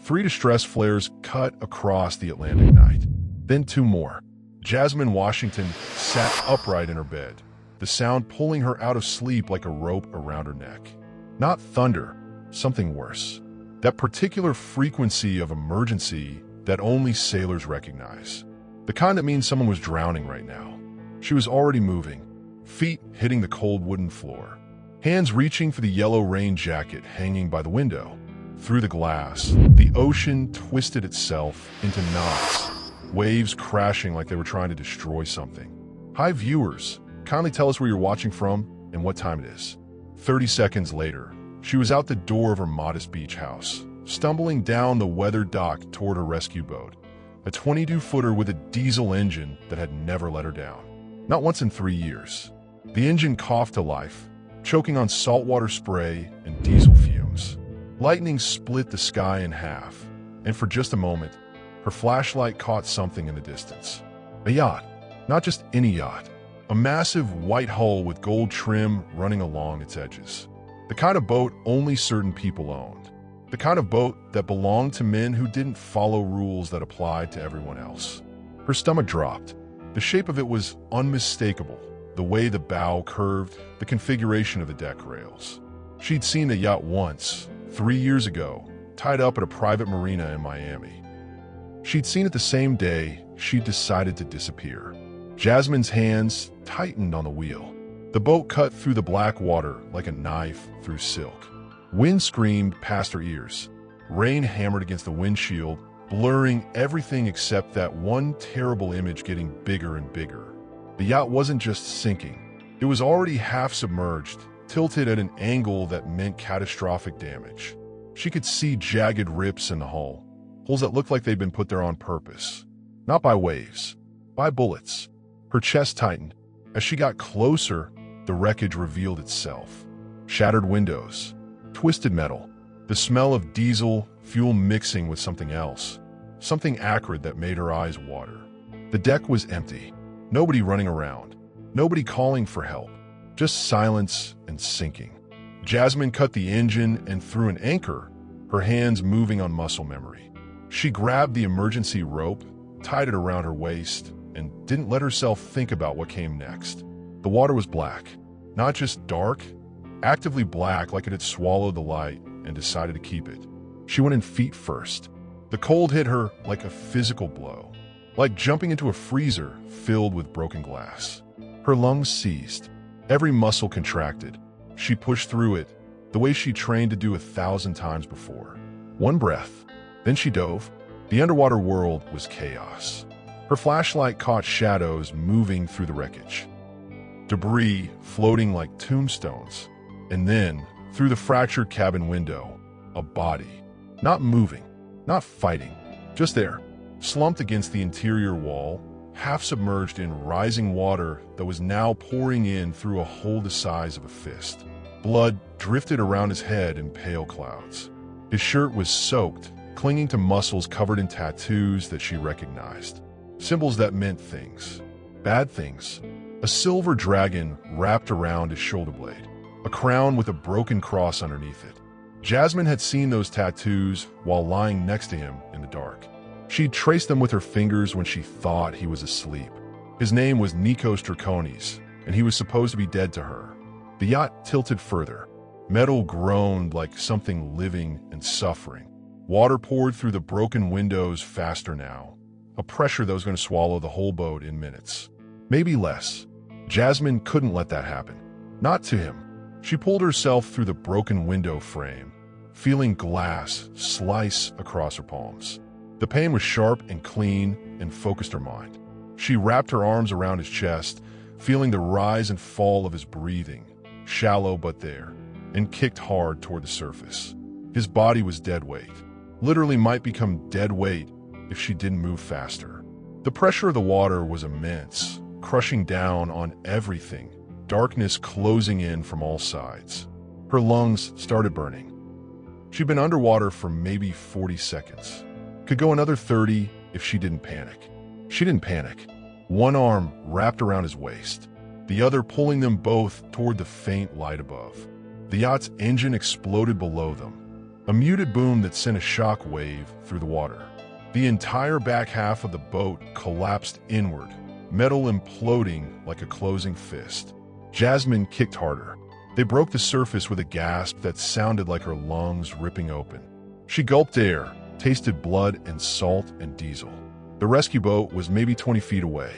3 distress flares cut across the Atlantic night. Then 2 more. Jasmine Washington sat upright in her bed, the sound pulling her out of sleep like a rope around her neck. Not thunder, something worse. That particular frequency of emergency that only sailors recognize. The kind that means someone was drowning right now. She was already moving, feet hitting the cold wooden floor, hands reaching for the yellow rain jacket hanging by the window. Through the glass, the ocean twisted itself into knots, waves crashing like they were trying to destroy something. Hi viewers, kindly tell us where you're watching from and what time it is. 30 seconds later, she was out the door of her modest beach house, stumbling down the weathered dock toward her rescue boat, a 22-footer with a diesel engine that had never let her down. Not once in 3 years. The engine coughed to life, choking on saltwater spray and diesel fumes. Lightning split the sky in half, and for just a moment, her flashlight caught something in the distance. A yacht. Not just any yacht. A massive white hull with gold trim running along its edges. The kind of boat only certain people owned. The kind of boat that belonged to men who didn't follow rules that applied to everyone else. Her stomach dropped. The shape of it was unmistakable. The way the bow curved, the configuration of the deck rails. She'd seen the yacht once, 3 years ago, tied up at a private marina in Miami. She'd seen it the same day she'd decided to disappear. Jasmine's hands tightened on the wheel. The boat cut through the black water like a knife through silk. Wind screamed past her ears. Rain hammered against the windshield, blurring everything except that one terrible image getting bigger and bigger. The yacht wasn't just sinking. It was already half submerged, tilted at an angle that meant catastrophic damage. She could see jagged rips in the hull, holes that looked like they'd been put there on purpose. Not by waves, by bullets. Her chest tightened. As she got closer, the wreckage revealed itself. Shattered windows, twisted metal, the smell of diesel fuel mixing with something else, something acrid that made her eyes water. The deck was empty. Nobody running around, nobody calling for help, just silence and sinking. Jasmine cut the engine and threw an anchor, her hands moving on muscle memory. She grabbed the emergency rope, tied it around her waist, and didn't let herself think about what came next. The water was black, not just dark, actively black like it had swallowed the light and decided to keep it. She went in feet first. The cold hit her like a physical blow, like jumping into a freezer filled with broken glass. Her lungs seized. Every muscle contracted. She pushed through it, the way she trained to do 1,000 times before. One breath. Then she dove. The underwater world was chaos. Her flashlight caught shadows moving through the wreckage. Debris floating like tombstones. And then, through the fractured cabin window, a body. Not moving, not fighting, just there, slumped against the interior wall, half submerged in rising water that was now pouring in through a hole the size of a fist. Blood drifted around his head in pale clouds. His shirt was soaked, clinging to muscles covered in tattoos that she recognized. Symbols that meant things. Bad things. A silver dragon wrapped around his shoulder blade. A crown with a broken cross underneath it. Jasmine had seen those tattoos while lying next to him in the dark. She'd traced them with her fingers when she thought he was asleep. His name was Nikos Draconis, and he was supposed to be dead to her. The yacht tilted further. Metal groaned like something living and suffering. Water poured through the broken windows faster now. A pressure that was going to swallow the whole boat in minutes. Maybe less. Jasmine couldn't let that happen. Not to him. She pulled herself through the broken window frame, feeling glass slice across her palms. The pain was sharp and clean and focused her mind. She wrapped her arms around his chest, feeling the rise and fall of his breathing, shallow but there, and kicked hard toward the surface. His body was dead weight. Literally might become dead weight if she didn't move faster. The pressure of the water was immense, crushing down on everything, darkness closing in from all sides. Her lungs started burning. She'd been underwater for maybe 40 seconds. Could go another 30 if she didn't panic. She didn't panic. One arm wrapped around his waist, the other pulling them both toward the faint light above. The yacht's engine exploded below them. a muted boom that sent a shock wave through the water. The entire back half of the boat collapsed inward, metal imploding like a closing fist. Jasmine kicked harder. They broke the surface with a gasp that sounded like her lungs ripping open. She gulped air, tasted blood and salt and diesel. The rescue boat was maybe 20 feet away.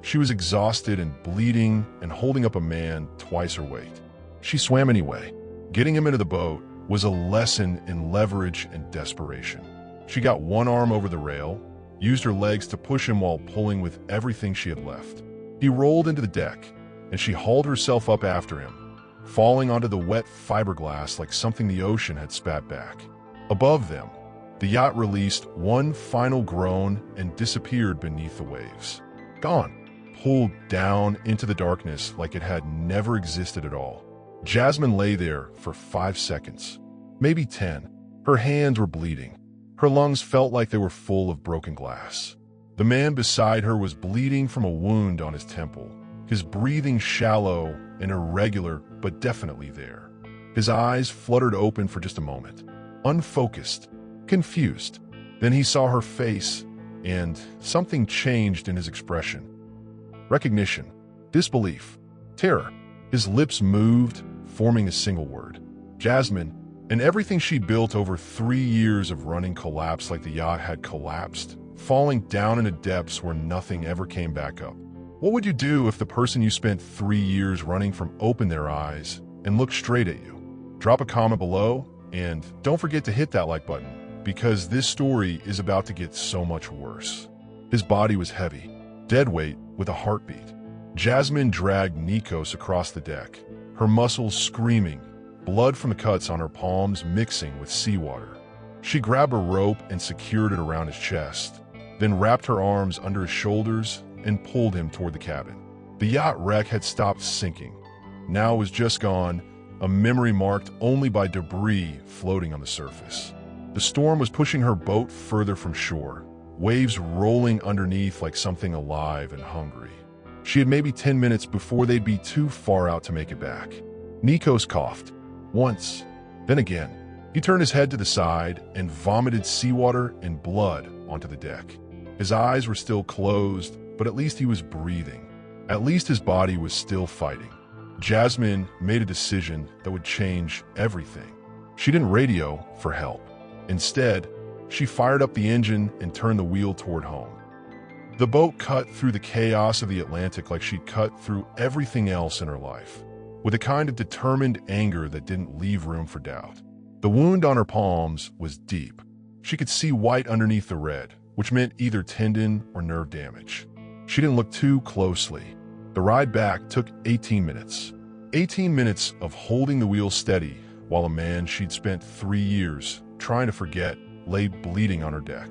She was exhausted and bleeding and holding up a man twice her weight. She swam anyway. Getting him into the boat was a lesson in leverage and desperation. She got one arm over the rail, used her legs to push him while pulling with everything she had left. He rolled into the deck, and she hauled herself up after him, falling onto the wet fiberglass like something the ocean had spat back. Above them, the yacht released one final groan and disappeared beneath the waves. Gone. Pulled down into the darkness like it had never existed at all. Jasmine lay there for 5 seconds, maybe 10. Her hands were bleeding. Her lungs felt like they were full of broken glass. The man beside her was bleeding from a wound on his temple, his breathing shallow and irregular, but definitely there. His eyes fluttered open for just a moment, unfocused, confused. Then he saw her face, and something changed in his expression. Recognition, disbelief, terror. His lips moved, forming a single word. Jasmine, and everything she'd built over 3 years of running collapsed like the yacht had collapsed, falling down into depths where nothing ever came back up. What would you do if the person you spent 3 years running from opened their eyes and looked straight at you? Drop a comment below, and don't forget to hit that like button, because this story is about to get so much worse. His body was heavy, dead weight with a heartbeat. Jasmine dragged Nikos across the deck, her muscles screaming, blood from the cuts on her palms mixing with seawater. She grabbed a rope and secured it around his chest, then wrapped her arms under his shoulders and pulled him toward the cabin. The yacht wreck had stopped sinking. Now it was just gone, a memory marked only by debris floating on the surface. The storm was pushing her boat further from shore, waves rolling underneath like something alive and hungry. She had maybe 10 minutes before they'd be too far out to make it back. Nikos coughed. Once, then again. He turned his head to the side and vomited seawater and blood onto the deck. His eyes were still closed, but at least he was breathing. At least his body was still fighting. Jasmine made a decision that would change everything. She didn't radio for help. Instead, she fired up the engine and turned the wheel toward home. The boat cut through the chaos of the Atlantic like she'd cut through everything else in her life, with a kind of determined anger that didn't leave room for doubt. The wound on her palms was deep. She could see white underneath the red, which meant either tendon or nerve damage. She didn't look too closely. The ride back took 18 minutes. 18 minutes of holding the wheel steady while a man she'd spent 3 years trying to forget lay bleeding on her deck.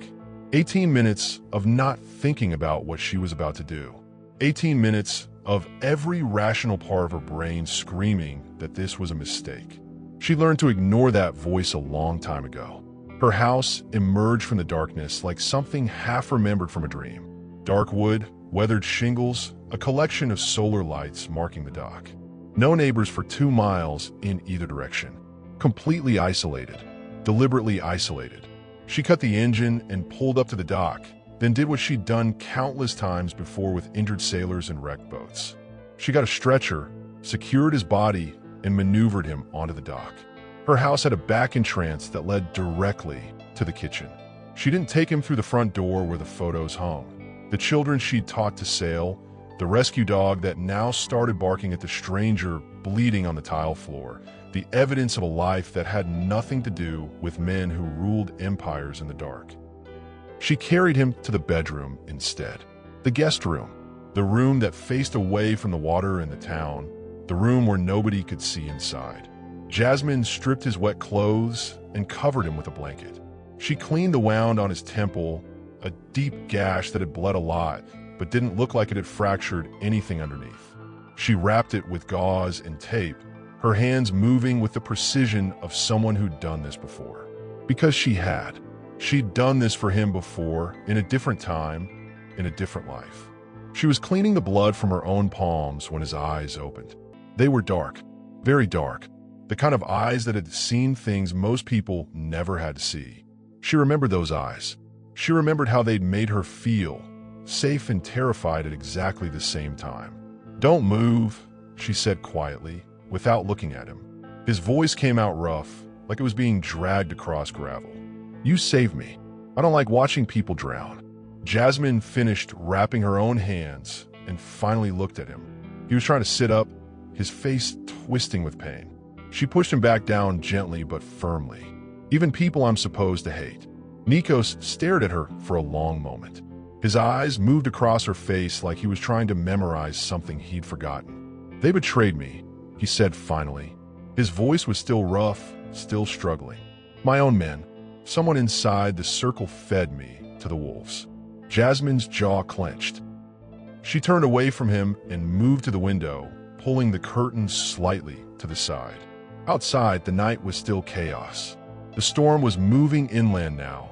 18 minutes of not thinking about what she was about to do. 18 minutes of every rational part of her brain screaming that this was a mistake. She learned to ignore that voice a long time ago. Her house emerged from the darkness like something half remembered from a dream. Dark wood, weathered shingles, a collection of solar lights marking the dock. No neighbors for 2 miles in either direction. Completely isolated. Deliberately isolated. She cut the engine and pulled up to the dock, then did what she'd done countless times before with injured sailors and wrecked boats. She got a stretcher, secured his body, and maneuvered him onto the dock. Her house had a back entrance that led directly to the kitchen. She didn't take him through the front door where the photos hung. The children she'd taught to sail, the rescue dog that now started barking at the stranger bleeding on the tile floor, the evidence of a life that had nothing to do with men who ruled empires in the dark. She carried him to the bedroom instead. The guest room. The room that faced away from the water and the town. The room where nobody could see inside. Jasmine stripped his wet clothes and covered him with a blanket. She cleaned the wound on his temple, a deep gash that had bled a lot, but didn't look like it had fractured anything underneath. She wrapped it with gauze and tape, her hands moving with the precision of someone who'd done this before. Because she had. She'd done this for him before, in a different time, in a different life. She was cleaning the blood from her own palms when his eyes opened. They were dark, very dark, The kind of eyes that had seen things most people never had to see. She remembered those eyes. She remembered how they'd made her feel safe and terrified at exactly the same time. "Don't move," she said quietly, without looking at him. His voice came out rough, like it was being dragged across gravel. "You saved me. I don't like watching people drown." Jasmine finished wrapping her own hands and finally looked at him. He was trying to sit up, his face twisting with pain. She pushed him back down gently but firmly. "Even people I'm supposed to hate." Nikos stared at her for a long moment. His eyes moved across her face like he was trying to memorize something he'd forgotten. "They betrayed me," he said finally. His voice was still rough, still struggling. "My own men. Someone inside the circle fed me to the wolves." Jasmine's jaw clenched. She turned away from him and moved to the window, pulling the curtains slightly to the side. Outside, the night was still chaos. The storm was moving inland now,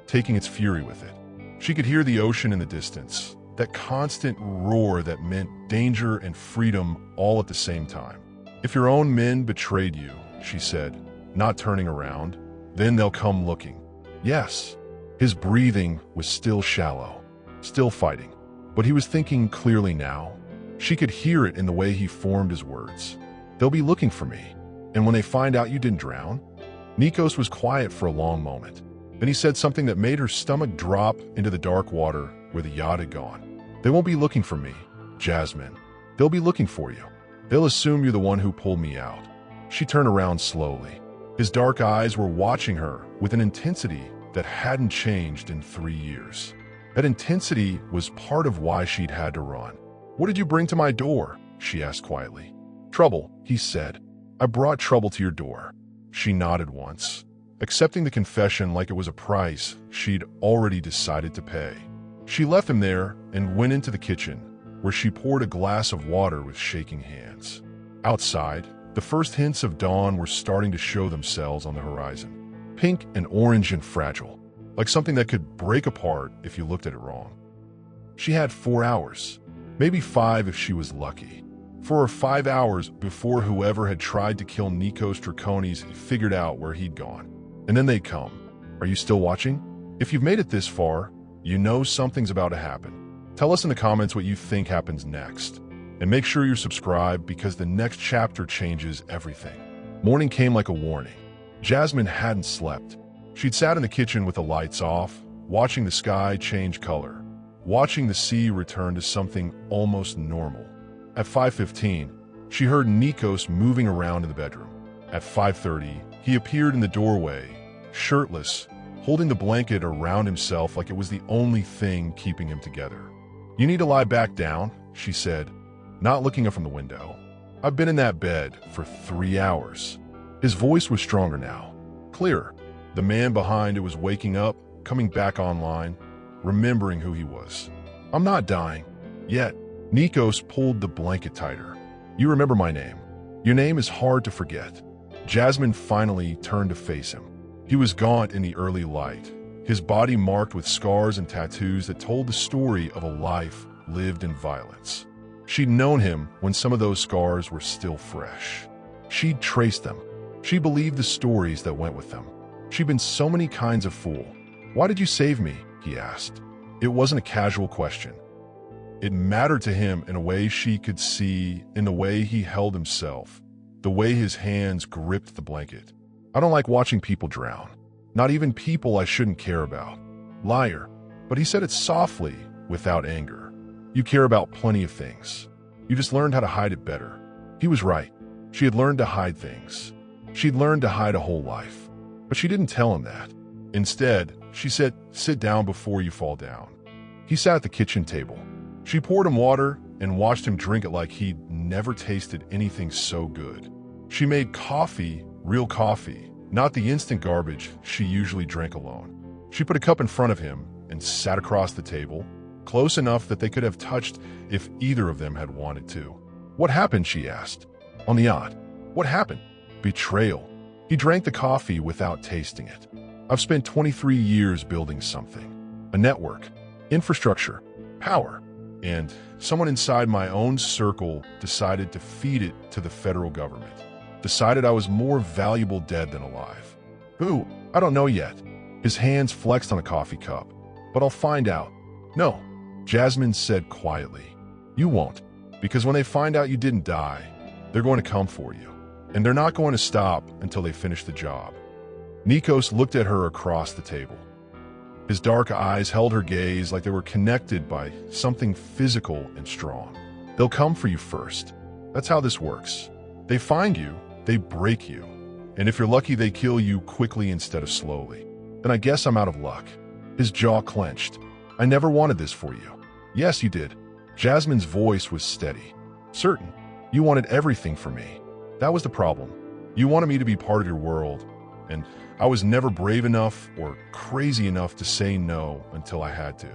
taking its fury with it. She could hear the ocean in the distance, that constant roar that meant danger and freedom all at the same time. "If your own men betrayed you," she said, not turning around, "then they'll come looking." "Yes." His breathing was still shallow, still fighting, but he was thinking clearly now. She could hear it in the way he formed his words. "They'll be looking for me, and when they find out you didn't drown." Nikos was quiet for a long moment. Then he said something that made her stomach drop into the dark water where the yacht had gone. "They won't be looking for me, Jasmine. They'll be looking for you. They'll assume you're the one who pulled me out." She turned around slowly. His dark eyes were watching her with an intensity that hadn't changed in 3 years. That intensity was part of why she'd had to run. "What did you bring to my door?" she asked quietly. "Trouble," he said. "I brought trouble to your door." She nodded once, accepting the confession like it was a price she'd already decided to pay. She left him there and went into the kitchen, where she poured a glass of water with shaking hands. Outside, the first hints of dawn were starting to show themselves on the horizon. Pink and orange and fragile, like something that could break apart if you looked at it wrong. She had 4 hours, maybe 5 if she was lucky. 4 or 5 hours before whoever had tried to kill Nikos Draconis figured out where he'd gone. And then they'd come. Are you still watching? If you've made it this far, you know something's about to happen. Tell us in the comments what you think happens next. And make sure you're subscribed because the next chapter changes everything. Morning came like a warning. Jasmine hadn't slept. She'd sat in the kitchen with the lights off, watching the sky change color, watching the sea return to something almost normal. At 5:15, she heard Nikos moving around in the bedroom. At 5:30, he appeared in the doorway, shirtless, holding the blanket around himself like it was the only thing keeping him together. "You need to lie back down," she said, not looking up from the window. "I've been in that bed for 3 hours." His voice was stronger now, clearer. The man behind it was waking up, coming back online, remembering who he was. "I'm not dying yet." Nikos pulled the blanket tighter. "You remember my name. Your name is hard to forget." Jasmine finally turned to face him. He was gaunt in the early light, his body marked with scars and tattoos that told the story of a life lived in violence. She'd known him when some of those scars were still fresh. She'd traced them. She believed the stories that went with them. She'd been so many kinds of fool. "Why did you save me?" he asked. It wasn't a casual question. It mattered to him in a way she could see, in the way he held himself, the way his hands gripped the blanket. "I don't like watching people drown. Not even people I shouldn't care about." Liar. But he said it softly, without anger. "You care about plenty of things. You just learned how to hide it better." He was right. She had learned to hide things. She'd learned to hide a whole life. But she didn't tell him that. Instead, she said, "Sit down before you fall down." He sat at the kitchen table. She poured him water and watched him drink it like he'd never tasted anything so good. She made coffee, real coffee, not the instant garbage she usually drank alone. She put a cup in front of him and sat across the table, close enough that they could have touched if either of them had wanted to. "What happened?" she asked. "On the yacht. What happened?" "Betrayal." He drank the coffee without tasting it. "I've spent 23 years building something. A network, infrastructure, power. And someone inside my own circle decided to feed it to the federal government. decided I was more valuable dead than alive. Who? I don't know yet. His hands flexed on a coffee cup. But I'll find out. No, Jasmine said quietly. You won't, because when they find out you didn't die, they're going to come for you. And they're not going to stop until they finish the job. Nikos looked at her across the table. His dark eyes held her gaze like they were connected by something physical and strong. They'll come for you first. That's how this works. They find you, they break you. And if you're lucky, they kill you quickly instead of slowly. Then I guess I'm out of luck. His jaw clenched. I never wanted this for you. Yes, you did. Jasmine's voice was steady. Certain. You wanted everything for me. That was the problem. You wanted me to be part of your world, and I was never brave enough or crazy enough to say no until I had to.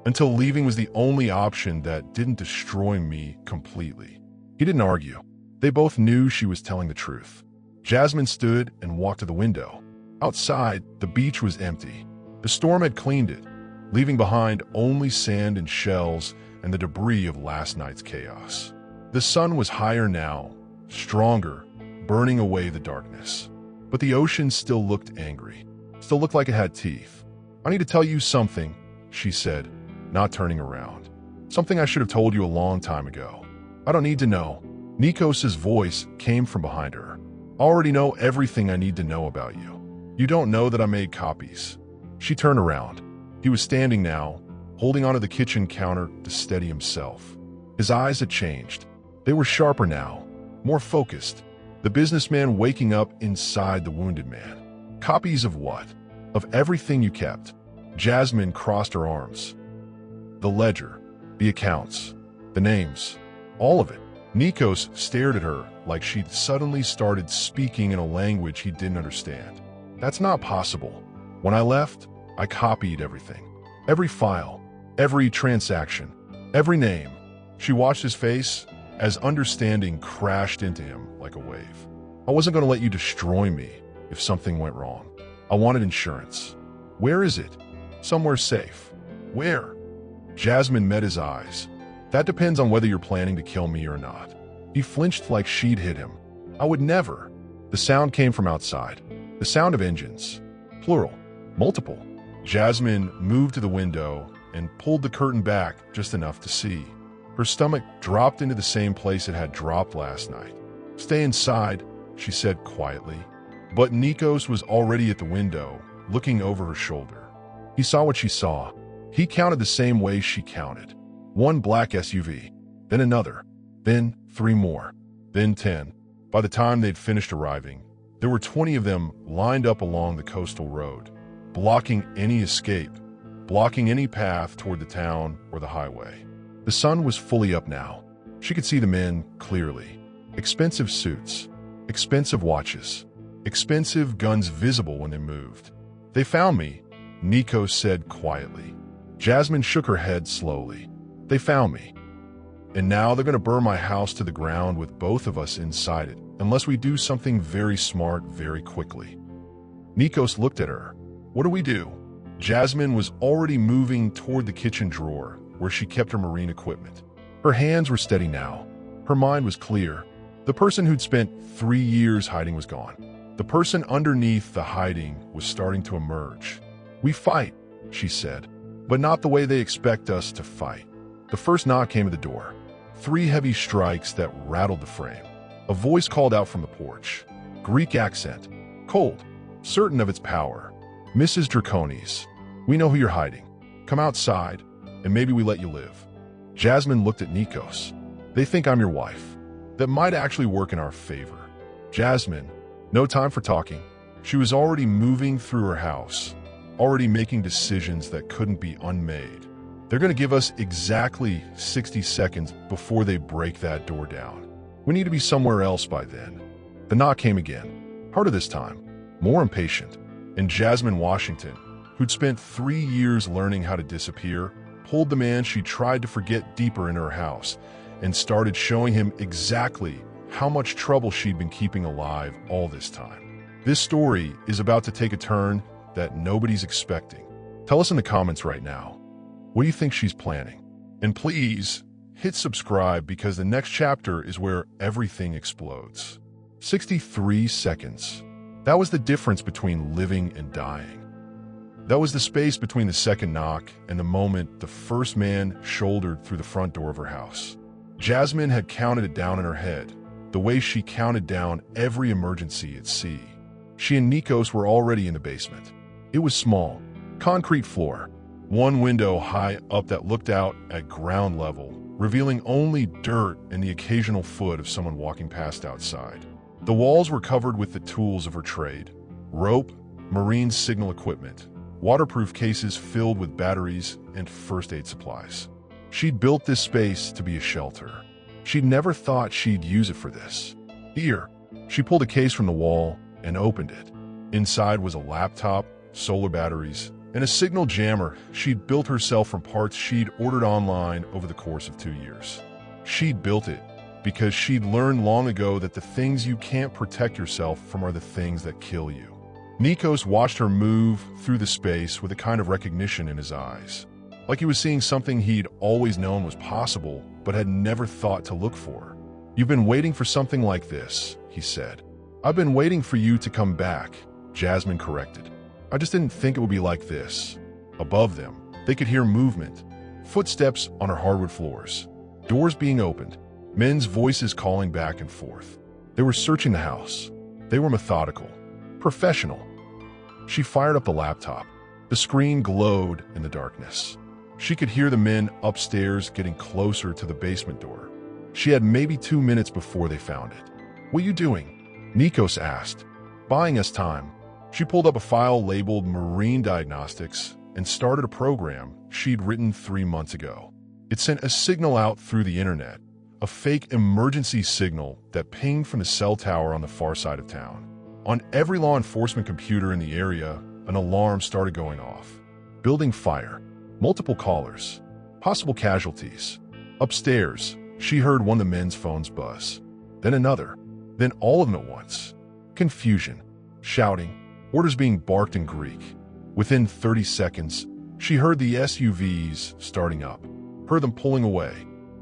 Until leaving was the only option that didn't destroy me completely. He didn't argue. They both knew she was telling the truth. Jasmine stood and walked to the window. Outside, the beach was empty. The storm had cleaned it, leaving behind only sand and shells and the debris of last night's chaos. The sun was higher now, stronger, burning away the darkness. But the ocean still looked angry, still looked like it had teeth. I need to tell you something, she said, not turning around. Something I should have told you a long time ago. I don't need to know. Nikos's voice came from behind her. I already know everything I need to know about you. You don't know that I made copies. She turned around. He was standing now, holding onto the kitchen counter to steady himself. His eyes had changed. They were sharper now, more focused. The businessman waking up inside the wounded man. Copies of what? Of everything you kept. Jasmine crossed her arms. The ledger, the accounts, the names, all of it. Nikos stared at her like she'd suddenly started speaking in a language he didn't understand. That's not possible. When I left, I copied everything. Every file, every transaction, every name. She watched his face as understanding crashed into him like a wave. I wasn't going to let you destroy me if something went wrong. I wanted insurance. Where is it? Somewhere safe. Where? Jasmine met his eyes. That depends on whether you're planning to kill me or not. He flinched like she'd hit him. I would never. The sound came from outside. The sound of engines. Plural. Multiple. Jasmine moved to the window and pulled the curtain back just enough to see. Her stomach dropped into the same place it had dropped last night. Stay inside, she said quietly. But Nikos was already at the window, looking over her shoulder. He saw what she saw. He counted the same way she counted. One black SUV, then another, then 3 more, then 10. By the time they'd finished arriving, there were 20 of them lined up along the coastal road, blocking any escape, blocking any path toward the town or the highway. The sun was fully up now. She could see the men clearly. Expensive suits, expensive watches, expensive guns visible when they moved. They found me, Nikos said quietly. Jasmine shook her head slowly. They found me. And now they're going to burn my house to the ground with both of us inside it, unless we do something very smart very quickly. Nikos looked at her. What do we do? Jasmine was already moving toward the kitchen drawer where she kept her marine equipment. Her hands were steady now. Her mind was clear. The person who'd spent 3 years hiding was gone. The person underneath the hiding was starting to emerge. We fight, she said, but not the way they expect us to fight. The first knock came at the door. 3 heavy strikes that rattled the frame. A voice called out from the porch. Greek accent. Cold. Certain of its power. Mrs. Draconis, we know who you're hiding. Come outside, and maybe we let you live. Jasmine looked at Nikos. They think I'm your wife. That might actually work in our favor. Jasmine, no time for talking. She was already moving through her house, already making decisions that couldn't be unmade. They're going to give us exactly 60 seconds before they break that door down. We need to be somewhere else by then. The knock came again, harder this time, more impatient. And Jasmine Washington, who'd spent 3 years learning how to disappear, pulled the man she tried to forget deeper into her house and started showing him exactly how much trouble she'd been keeping alive all this time. This story is about to take a turn that nobody's expecting. Tell us in the comments right now. What do you think she's planning? And please, hit subscribe because the next chapter is where everything explodes. 63 seconds. That was the difference between living and dying. That was the space between the second knock and the moment the first man shouldered through the front door of her house. Jasmine had counted it down in her head, the way she counted down every emergency at sea. She and Nikos were already in the basement. It was small, concrete floor, one window high up that looked out at ground level, revealing only dirt and the occasional foot of someone walking past outside. The walls were covered with the tools of her trade: rope, marine signal equipment, waterproof cases filled with batteries and first aid supplies. She'd built this space to be a shelter. She'd never thought she'd use it for this. Here, she pulled a case from the wall and opened it. Inside was a laptop, solar batteries, and a signal jammer she'd built herself from parts she'd ordered online over the course of 2 years. She'd built it because she'd learned long ago that the things you can't protect yourself from are the things that kill you. Nikos watched her move through the space with a kind of recognition in his eyes, like he was seeing something he'd always known was possible but had never thought to look for. "You've been waiting for something like this," he said. "I've been waiting for you to come back," Jasmine corrected. "I just didn't think it would be like this." Above them, they could hear movement, footsteps on her hardwood floors, doors being opened, men's voices calling back and forth. They were searching the house. They were methodical, professional. She fired up the laptop. The screen glowed in the darkness. She could hear the men upstairs getting closer to the basement door. She had maybe 2 minutes before they found it. "What are you doing?" Nikos asked. "Buying us time." She pulled up a file labeled Marine Diagnostics and started a program she'd written 3 months ago. It sent a signal out through the internet, a fake emergency signal that pinged from the cell tower on the far side of town. On every law enforcement computer in the area, an alarm started going off. Building fire, multiple callers, possible casualties. Upstairs, she heard one of the men's phones buzz, then another, then all of them at once. Confusion, shouting, orders being barked in Greek. Within 30 seconds, she heard the SUVs starting up, heard them pulling away.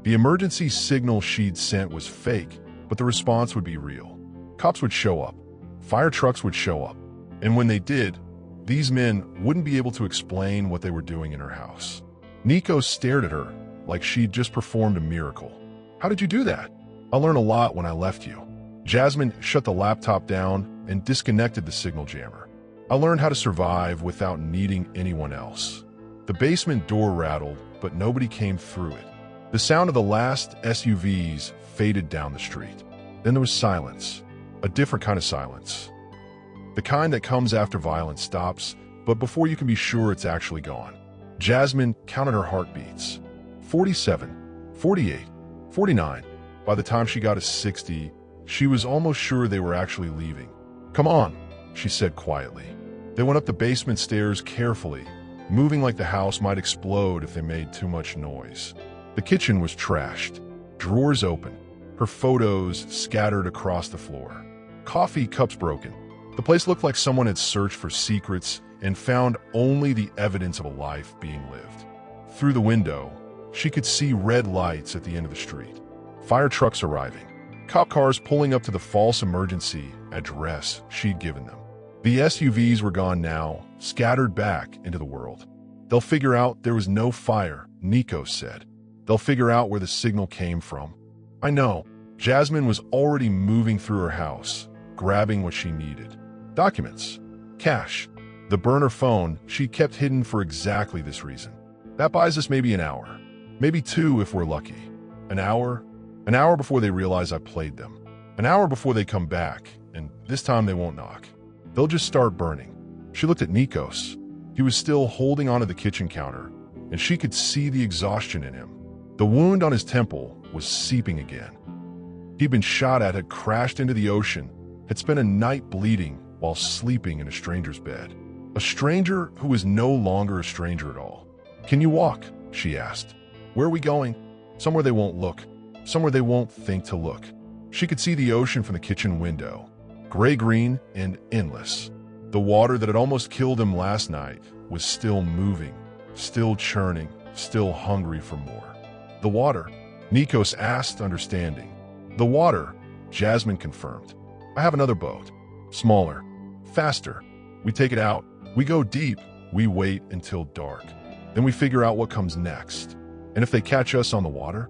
The emergency signal she'd sent was fake, but the response would be real. Cops would show up, fire trucks would show up, and when they did, these men wouldn't be able to explain what they were doing in her house. Nikos stared at her like she'd just performed a miracle. "How did you do that?" "I learned a lot when I left you." Jasmine shut the laptop down and disconnected the signal jammer. "I learned how to survive without needing anyone else." The basement door rattled, but nobody came through it. The sound of the last SUVs faded down the street. Then there was silence, a different kind of silence. The kind that comes after violence stops, but before you can be sure it's actually gone. Jasmine counted her heartbeats. 47, 48, 49. By the time she got to 60, she was almost sure they were actually leaving. "Come on," she said quietly. They went up the basement stairs carefully, moving like the house might explode if they made too much noise. The kitchen was trashed, drawers open, her photos scattered across the floor. Coffee cups broken. The place looked like someone had searched for secrets and found only the evidence of a life being lived. Through the window, she could see red lights at the end of the street. Fire trucks arriving. Cop cars pulling up to the false emergency address she'd given them. The SUVs were gone now, scattered back into the world. "They'll figure out there was no fire," Nikos said. "They'll figure out where the signal came from." "I know." Jasmine was already moving through her house, grabbing what she needed. Documents, cash, the burner phone she kept hidden for exactly this reason. That buys us maybe an hour, maybe 2 if we're lucky. An hour before they realize I played them. An hour before they come back, and this time they won't knock. They'll just start burning. She looked at Nikos. He was still holding onto the kitchen counter, and she could see the exhaustion in him. The wound on his temple was seeping again. He'd been shot at, had crashed into the ocean, had spent a night bleeding while sleeping in a stranger's bed. A stranger who was no longer a stranger at all. "Can you walk?" she asked. "Where are we going?" "Somewhere they won't look. Somewhere they won't think to look." She could see the ocean from the kitchen window, gray-green and endless. The water that had almost killed him last night was still moving, still churning, still hungry for more. "The water?" Nikos asked, understanding. "The water," Jasmine confirmed. I have another boat. Smaller. Faster. We take it out. We go deep. We wait until dark. Then we figure out what comes next. And if they catch us on the water?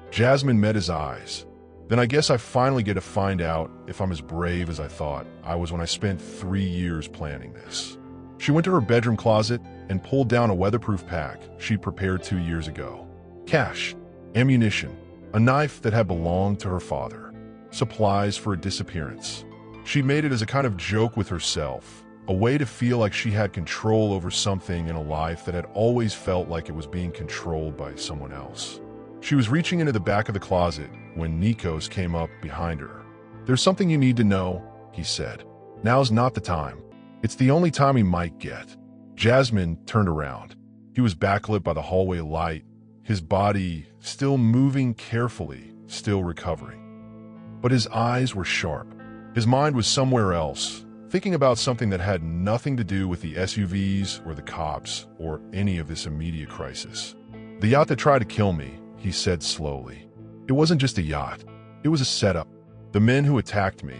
Jasmine met his eyes. Then I guess I finally get to find out if I'm as brave as I thought I was when I spent 3 years planning this. She went to her bedroom closet and pulled down a weatherproof pack she'd prepared 2 years ago. Cash, ammunition, a knife that had belonged to her father, supplies for a disappearance. She made it as a kind of joke with herself, a way to feel like she had control over something in a life that had always felt like it was being controlled by someone else. She was reaching into the back of the closet when Nikos came up behind her. "There's something you need to know," he said. "Now's not the time. It's the only time he might get." Jasmine turned around. He was backlit by the hallway light, his body still moving carefully, still recovering. But his eyes were sharp. His mind was somewhere else, thinking about something that had nothing to do with the SUVs or the cops or any of this immediate crisis. "The yacht that tried to kill me," he said slowly. "It wasn't just a yacht. It was a setup. The men who attacked me,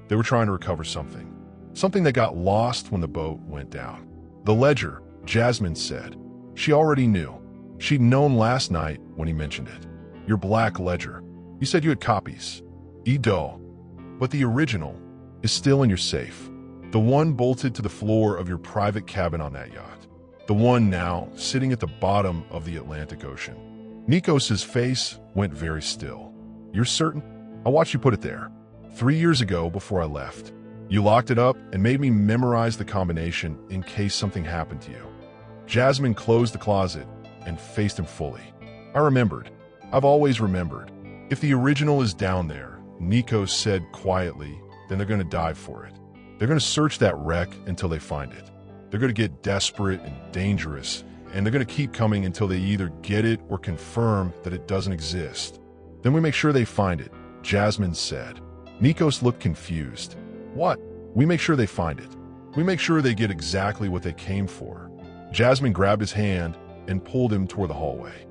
they were trying to recover something. Something that got lost when the boat went down." "The ledger," Jasmine said. She already knew. She'd known last night when he mentioned it. "Your black ledger. You said you had copies." "Ido. But the original is still in your safe. The one bolted to the floor of your private cabin on that yacht. The one now sitting at the bottom of the Atlantic Ocean." Nikos's face went very still. "You're certain? I watched you put it there. 3 years ago before I left. You locked it up and made me memorize the combination in case something happened to you." Jasmine closed the closet and faced him fully. "I remembered. I've always remembered. If the original is down there," Nikos said quietly, "then they're going to dive for it. They're going to search that wreck until they find it. They're going to get desperate and dangerous, and they're going to keep coming until they either get it or confirm that it doesn't exist. Then we make sure they find it," Jasmine said. Nikos looked confused. "What? We make sure they find it. We make sure they get exactly what they came for." Jasmine grabbed his hand and pulled him toward the hallway.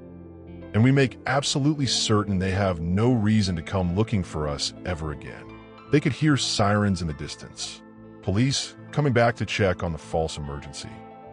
"And we make absolutely certain they have no reason to come looking for us ever again." They could hear sirens in the distance. Police coming back to check on the false emergency.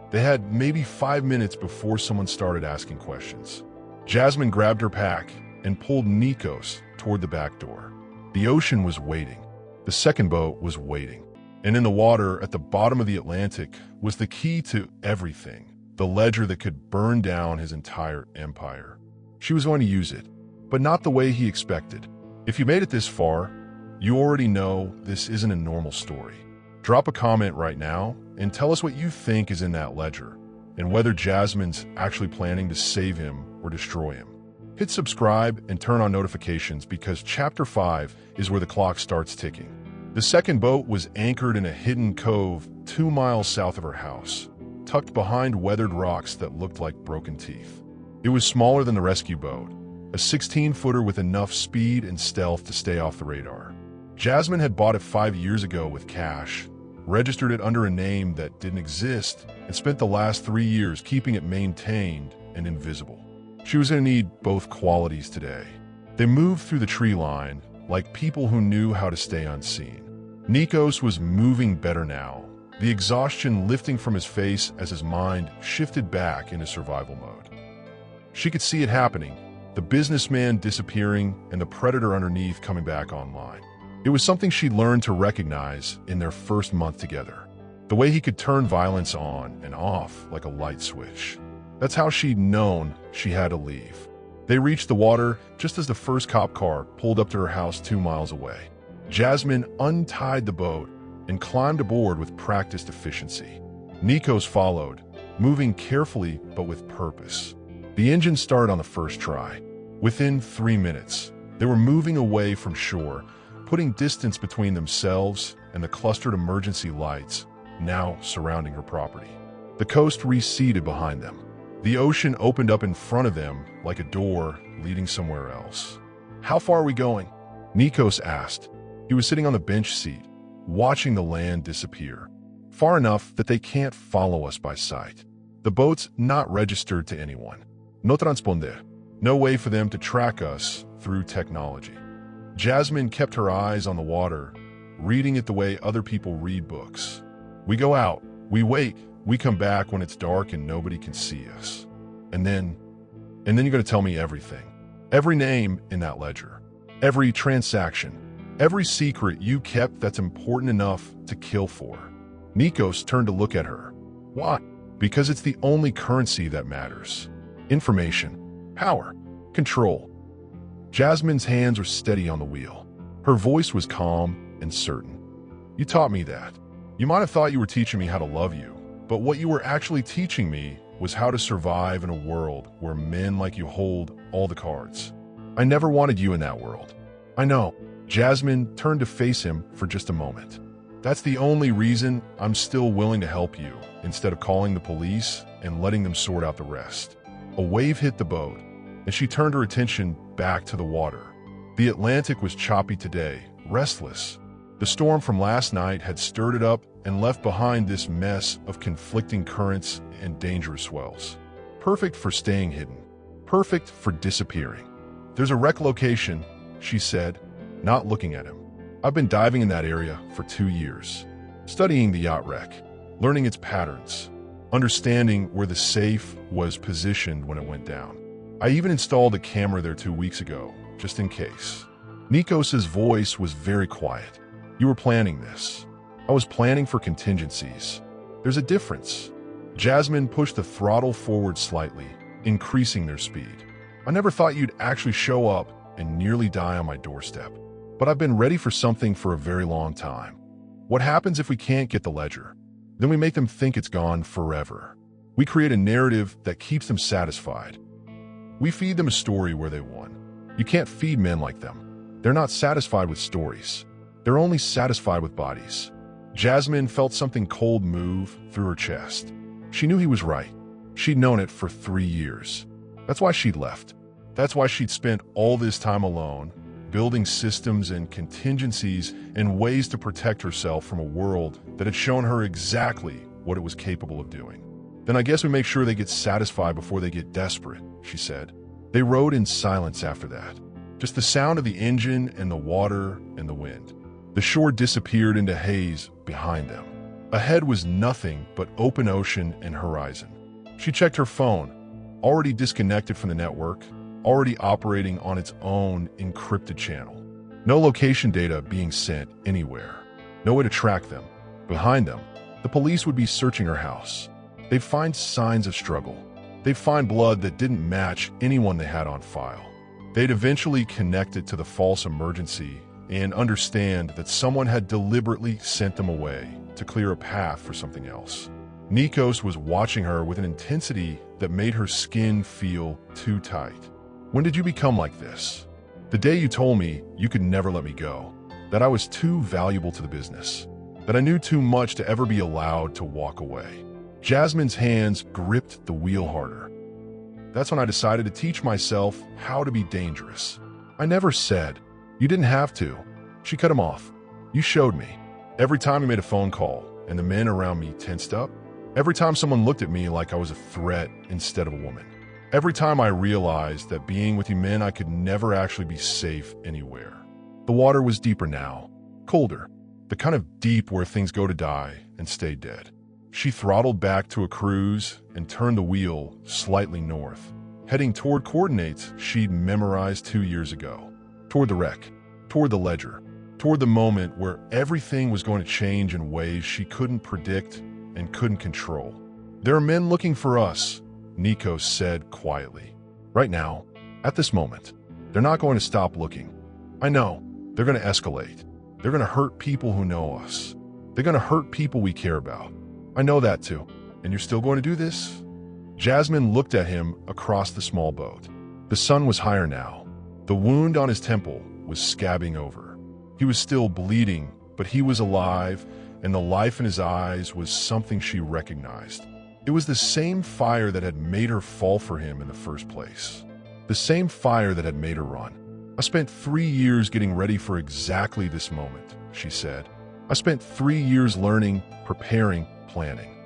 They had maybe 5 minutes before someone started asking questions. Jasmine grabbed her pack and pulled Nikos toward the back door. The ocean was waiting. The second boat was waiting. And in the water at the bottom of the Atlantic was the key to everything, the ledger that could burn down his entire empire. She was going to use it, but not the way he expected. If you made it this far, you already know this isn't a normal story. Drop a comment right now and tell us what you think is in that ledger and whether Jasmine's actually planning to save him or destroy him. Hit subscribe and turn on notifications because Chapter 5 is where the clock starts ticking. The second boat was anchored in a hidden cove 2 miles south of her house, tucked behind weathered rocks that looked like broken teeth. It was smaller than the rescue boat, a 16-footer with enough speed and stealth to stay off the radar. Jasmine had bought it 5 years ago with cash, registered it under a name that didn't exist, and spent the last 3 years keeping it maintained and invisible. She was going to need both qualities today. They moved through the tree line like people who knew how to stay unseen. Nikos was moving better now, the exhaustion lifting from his face as his mind shifted back into survival mode. She could see it happening, the businessman disappearing and the predator underneath coming back online. It was something she'd learned to recognize in their first month together. The way he could turn violence on and off like a light switch. That's how she'd known she had to leave. They reached the water just as the first cop car pulled up to her house 2 miles away. Jasmine untied the boat and climbed aboard with practiced efficiency. Nikos followed, moving carefully but with purpose. The engine started on the first try. Within 3 minutes, they were moving away from shore, putting distance between themselves and the clustered emergency lights now surrounding her property. The coast receded behind them. The ocean opened up in front of them like a door leading somewhere else. "How far are we going?" Nikos asked. He was sitting on the bench seat, watching the land disappear. "Far enough that they can't follow us by sight. The boat's not registered to anyone. No transponder. No way for them to track us through technology." Jasmine kept her eyes on the water, reading it the way other people read books. We go out, we wait, we come back when it's dark and nobody can see us. And then you're going to tell me everything. Every name in that ledger. Every transaction. Every secret you kept that's important enough to kill for. Nikos turned to look at her. Why? Because it's the only currency that matters. Information. Power. Control. Jasmine's hands were steady on the wheel. Her voice was calm and certain. You taught me that. You might have thought you were teaching me how to love you, but what you were actually teaching me was how to survive in a world where men like you hold all the cards. I never wanted you in that world. I know. Jasmine turned to face him for just a moment. That's the only reason I'm still willing to help you, instead of calling the police and letting them sort out the rest. A wave hit the boat, and she turned her attention back to the water. The Atlantic was choppy today, restless. The storm from last night had stirred it up and left behind this mess of conflicting currents and dangerous swells. Perfect for staying hidden. Perfect for disappearing. There's a wreck location, she said, not looking at him. I've been diving in that area for 2 years, studying the yacht wreck, learning its patterns, understanding where the safe was positioned when it went down. I even installed a camera there 2 weeks ago, just in case. Nikos's voice was very quiet. You were planning this. I was planning for contingencies. There's a difference. Jasmine pushed the throttle forward slightly, increasing their speed. I never thought you'd actually show up and nearly die on my doorstep. But I've been ready for something for a very long time. What happens if we can't get the ledger? Then we make them think it's gone forever. We create a narrative that keeps them satisfied. We feed them a story where they won. You can't feed men like them. They're not satisfied with stories. They're only satisfied with bodies. Jasmine felt something cold move through her chest. She knew he was right. She'd known it for 3 years. That's why she'd left. That's why she'd spent all this time alone, building systems and contingencies and ways to protect herself from a world that had shown her exactly what it was capable of doing. Then I guess we make sure they get satisfied before they get desperate, she said. They rode in silence after that. Just the sound of the engine and the water and the wind. The shore disappeared into haze behind them. Ahead was nothing but open ocean and horizon. She checked her phone, already disconnected from the network, already operating on its own encrypted channel. No location data being sent anywhere. No way to track them. Behind them, the police would be searching her house. They'd find signs of struggle. They'd find blood that didn't match anyone they had on file. They'd eventually connect it to the false emergency and understand that someone had deliberately sent them away to clear a path for something else. Nikos was watching her with an intensity that made her skin feel too tight. When did you become like this? The day you told me you could never let me go, that I was too valuable to the business, that I knew too much to ever be allowed to walk away. Jasmine's hands gripped the wheel harder. That's when I decided to teach myself how to be dangerous. I never said, you didn't have to. She cut him off. You showed me. Every time you made a phone call and the men around me tensed up, every time someone looked at me like I was a threat instead of a woman. Every time I realized that being with you meant I could never actually be safe anywhere. The water was deeper now, colder, the kind of deep where things go to die and stay dead. She throttled back to a cruise and turned the wheel slightly north, heading toward coordinates she'd memorized 2 years ago, toward the wreck, toward the ledger, toward the moment where everything was going to change in ways she couldn't predict and couldn't control. There are men looking for us, Nikos said quietly. Right now, at this moment, they're not going to stop looking. I know, they're going to escalate. They're going to hurt people who know us. They're going to hurt people we care about. I know that too. And you're still going to do this? Jasmine looked at him across the small boat. The sun was higher now. The wound on his temple was scabbing over. He was still bleeding, but he was alive, and the life in his eyes was something she recognized. It was the same fire that had made her fall for him in the first place. The same fire that had made her run. I spent 3 years getting ready for exactly this moment, she said. I spent 3 years learning, preparing, planning.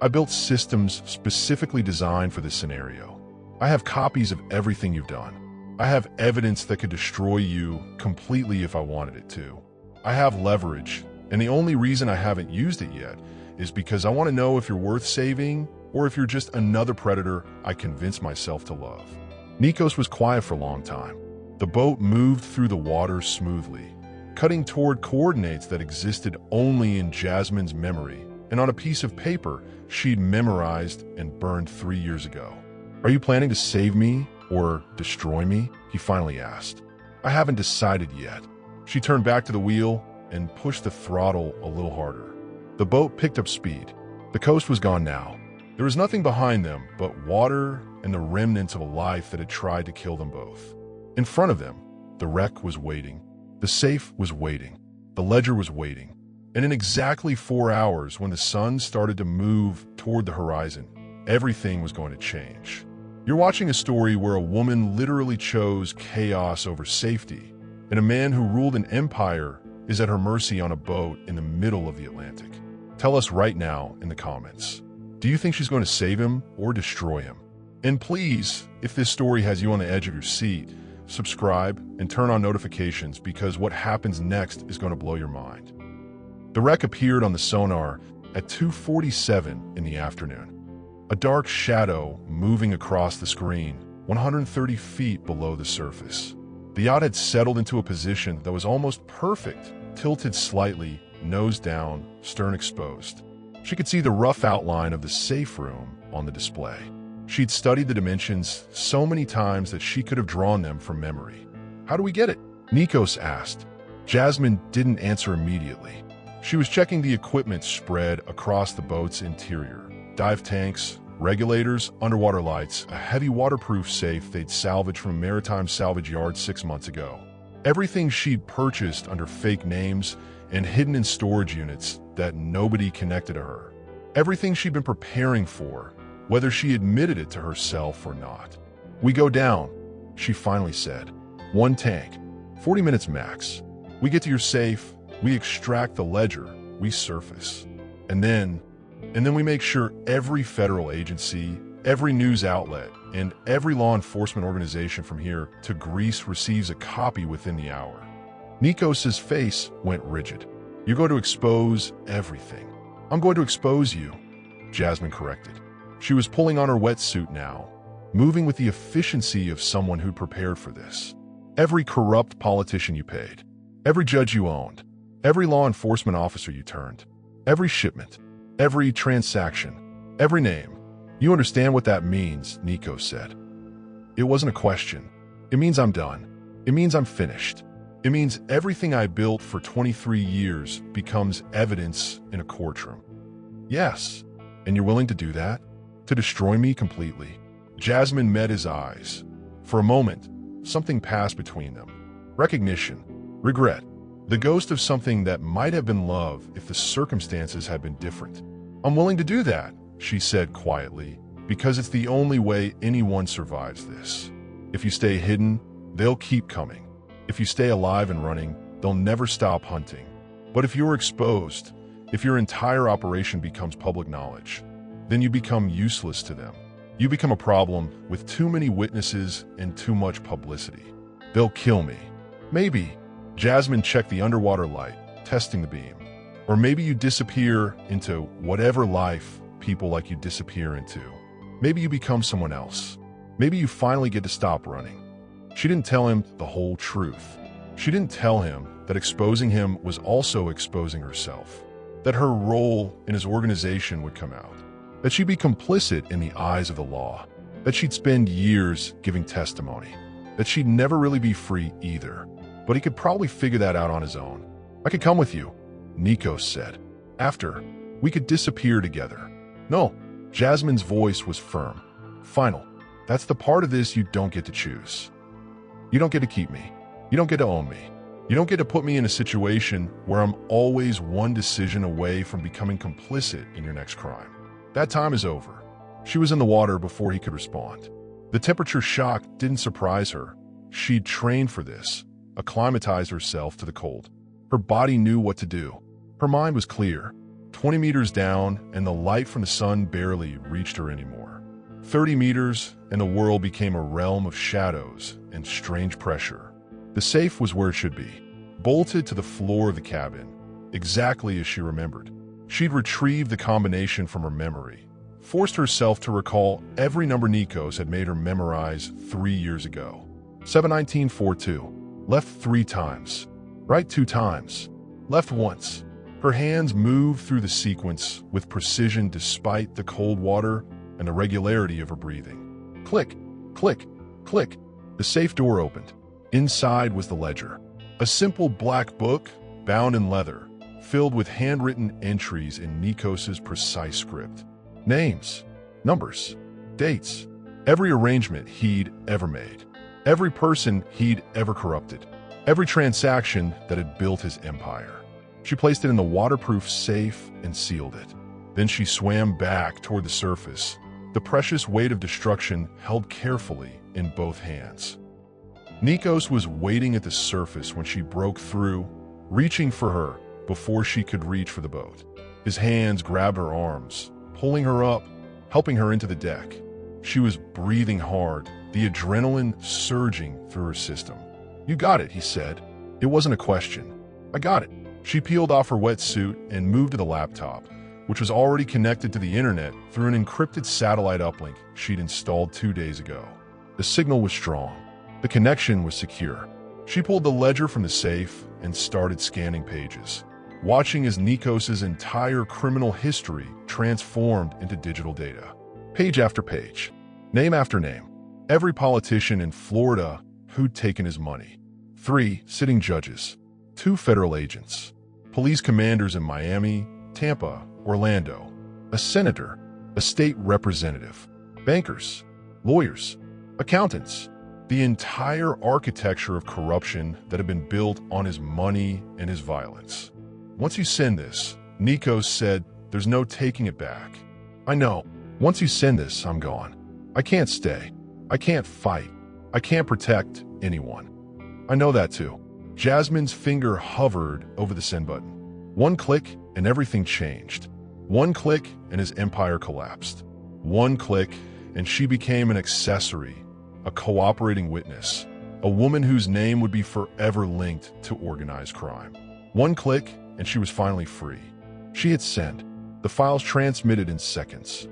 I built systems specifically designed for this scenario. I have copies of everything you've done. I have evidence that could destroy you completely if I wanted it to. I have leverage, and the only reason I haven't used it yet is because I want to know if you're worth saving or if you're just another predator I convince myself to love." Nikos was quiet for a long time. The boat moved through the water smoothly, cutting toward coordinates that existed only in Jasmine's memory and on a piece of paper she'd memorized and burned 3 years ago. "Are you planning to save me or destroy me?" he finally asked. "I haven't decided yet." She turned back to the wheel and pushed the throttle a little harder. The boat picked up speed. The coast was gone now. There was nothing behind them but water and the remnants of a life that had tried to kill them both. In front of them, the wreck was waiting. The safe was waiting. The ledger was waiting. And in exactly 4 hours, when the sun started to move toward the horizon, everything was going to change. You're watching a story where a woman literally chose chaos over safety, and a man who ruled an empire is at her mercy on a boat in the middle of the Atlantic. Tell us right now in the comments. Do you think she's going to save him or destroy him? And please, if this story has you on the edge of your seat, subscribe and turn on notifications, because what happens next is going to blow your mind. The wreck appeared on the sonar at 2:47 in the afternoon. A dark shadow moving across the screen, 130 feet below the surface. The yacht had settled into a position that was almost perfect, tilted slightly, nose down, stern exposed. She could see the rough outline of the safe room on the display. She'd studied the dimensions so many times that she could have drawn them from memory. "How do we get it?" Nikos asked. Jasmine didn't answer immediately. She was checking the equipment spread across the boat's interior. Dive tanks, regulators, underwater lights, a heavy waterproof safe they'd salvaged from a maritime salvage yard 6 months ago. Everything she'd purchased under fake names and hidden in storage units that nobody connected to her. Everything she'd been preparing for, whether she admitted it to herself or not. "We go down," she finally said. "1 tank, 40 minutes max. We get to your safe, we extract the ledger, we surface. And then we make sure every federal agency, every news outlet, and every law enforcement organization from here to Greece receives a copy within the hour." Nikos's face went rigid. "You're going to expose everything." "I'm going to expose you," Jasmine corrected. She was pulling on her wetsuit now, moving with the efficiency of someone who'd prepared for this. "Every corrupt politician you paid, every judge you owned, every law enforcement officer you turned, every shipment, every transaction, every name. You understand what that means," Nikos said. "It wasn't a question. It means I'm done. It means I'm finished. It means everything I built for 23 years becomes evidence in a courtroom." "Yes, and you're willing to do that? To destroy me completely?" Jasmine met his eyes. For a moment, something passed between them. Recognition, regret, the ghost of something that might have been love if the circumstances had been different. "I'm willing to do that," she said quietly, "because it's the only way anyone survives this. If you stay hidden, they'll keep coming. If you stay alive and running, they'll never stop hunting. But if you're exposed, if your entire operation becomes public knowledge, then you become useless to them. You become a problem with too many witnesses and too much publicity. They'll kill me. Maybe." Jasmine checked the underwater light, testing the beam. "Or maybe you disappear into whatever life people like you disappear into. Maybe you become someone else. Maybe you finally get to stop running." She didn't tell him the whole truth. She didn't tell him that exposing him was also exposing herself, that her role in his organization would come out, that she'd be complicit in the eyes of the law, that she'd spend years giving testimony, that she'd never really be free either. But he could probably figure that out on his own. "I could come with you," Nikos said. "After, we could disappear together." "No," Jasmine's voice was firm. "Final. That's the part of this you don't get to choose. You don't get to keep me. You don't get to own me. You don't get to put me in a situation where I'm always one decision away from becoming complicit in your next crime. That time is over." She was in the water before he could respond. The temperature shock didn't surprise her. She'd trained for this, acclimatized herself to the cold. Her body knew what to do. Her mind was clear. 20 meters down, and the light from the sun barely reached her anymore. 30 meters, and the world became a realm of shadows and strange pressure. The safe was where it should be. bolted to the floor of the cabin, exactly as she remembered. She'd retrieved the combination from her memory, forced herself to recall every number Nikos had made her memorize 3 years ago. 71942. Left 3 times. Right 2 times. Left once. Her hands moved through the sequence with precision despite the cold water and the regularity of her breathing. Click, click, click. The safe door opened. Inside was the ledger. A simple black book, bound in leather, filled with handwritten entries in Nikos's precise script. Names, numbers, dates, every arrangement he'd ever made, every person he'd ever corrupted, every transaction that had built his empire. She placed it in the waterproof safe and sealed it. Then she swam back toward the surface, the precious weight of destruction held carefully in both hands. Nikos was waiting at the surface when she broke through, reaching for her before she could reach for the boat. His hands grabbed her arms, pulling her up, helping her into the deck. She was breathing hard, the adrenaline surging through her system. "You got it," he said. It wasn't a question. "I got it." She peeled off her wetsuit and moved to the laptop, which was already connected to the internet through an encrypted satellite uplink she'd installed 2 days ago. The signal was strong. The connection was secure. She pulled the ledger from the safe and started scanning pages, watching as Nikos's entire criminal history transformed into digital data. Page after page, name after name, every politician in Florida who'd taken his money. 3 sitting judges, 2 federal agents, police commanders in Miami, Tampa, Orlando, a senator, a state representative, bankers, lawyers, accountants, the entire architecture of corruption that had been built on his money and his violence. "Once you send this," Nikos said, "there's no taking it back." "I know. Once you send this, I'm gone. I can't stay. I can't fight. I can't protect anyone." "I know that too." Jasmine's finger hovered over the send button. One click and everything changed. One click and his empire collapsed. One click and she became an accessory, a cooperating witness, a woman whose name would be forever linked to organized crime. One click and she was finally free. She hit send. The files transmitted in seconds.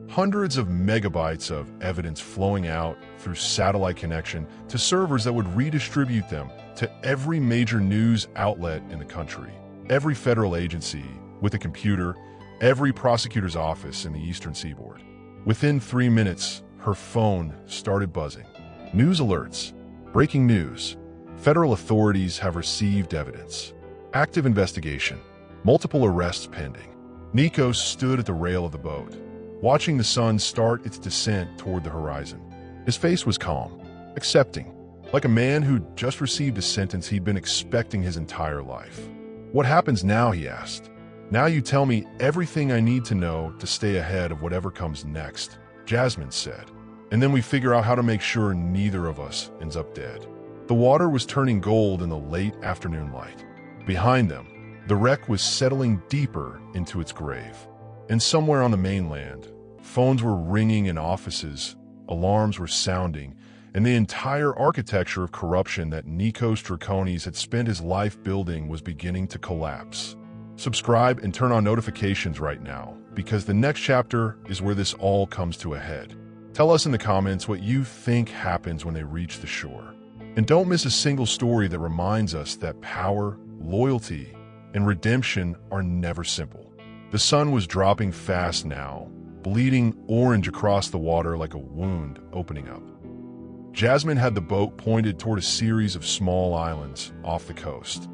Hundreds of megabytes of evidence flowing out through satellite connection to servers that would redistribute them to every major news outlet in the country, every federal agency with a computer, every prosecutor's office in the Eastern Seaboard. Within 3 minutes, her phone started buzzing. News alerts. Breaking news. Federal authorities have received evidence. Active investigation. Multiple arrests pending. Nikos stood at the rail of the boat, watching the sun start its descent toward the horizon. His face was calm, accepting, like a man who'd just received a sentence he'd been expecting his entire life. "What happens now?" he asked. "Now you tell me everything I need to know to stay ahead of whatever comes next," Jasmine said. "And then we figure out how to make sure neither of us ends up dead." The water was turning gold in the late afternoon light. Behind them, the wreck was settling deeper into its grave. And somewhere on the mainland, phones were ringing in offices, alarms were sounding, and the entire architecture of corruption that Nikos Draconis had spent his life building was beginning to collapse. Subscribe and turn on notifications right now, because the next chapter is where this all comes to a head. Tell us in the comments what you think happens when they reach the shore. And don't miss a single story that reminds us that power, loyalty, and redemption are never simple. The sun was dropping fast now, bleeding orange across the water like a wound opening up. Jasmine had the boat pointed toward a series of small islands off the coast.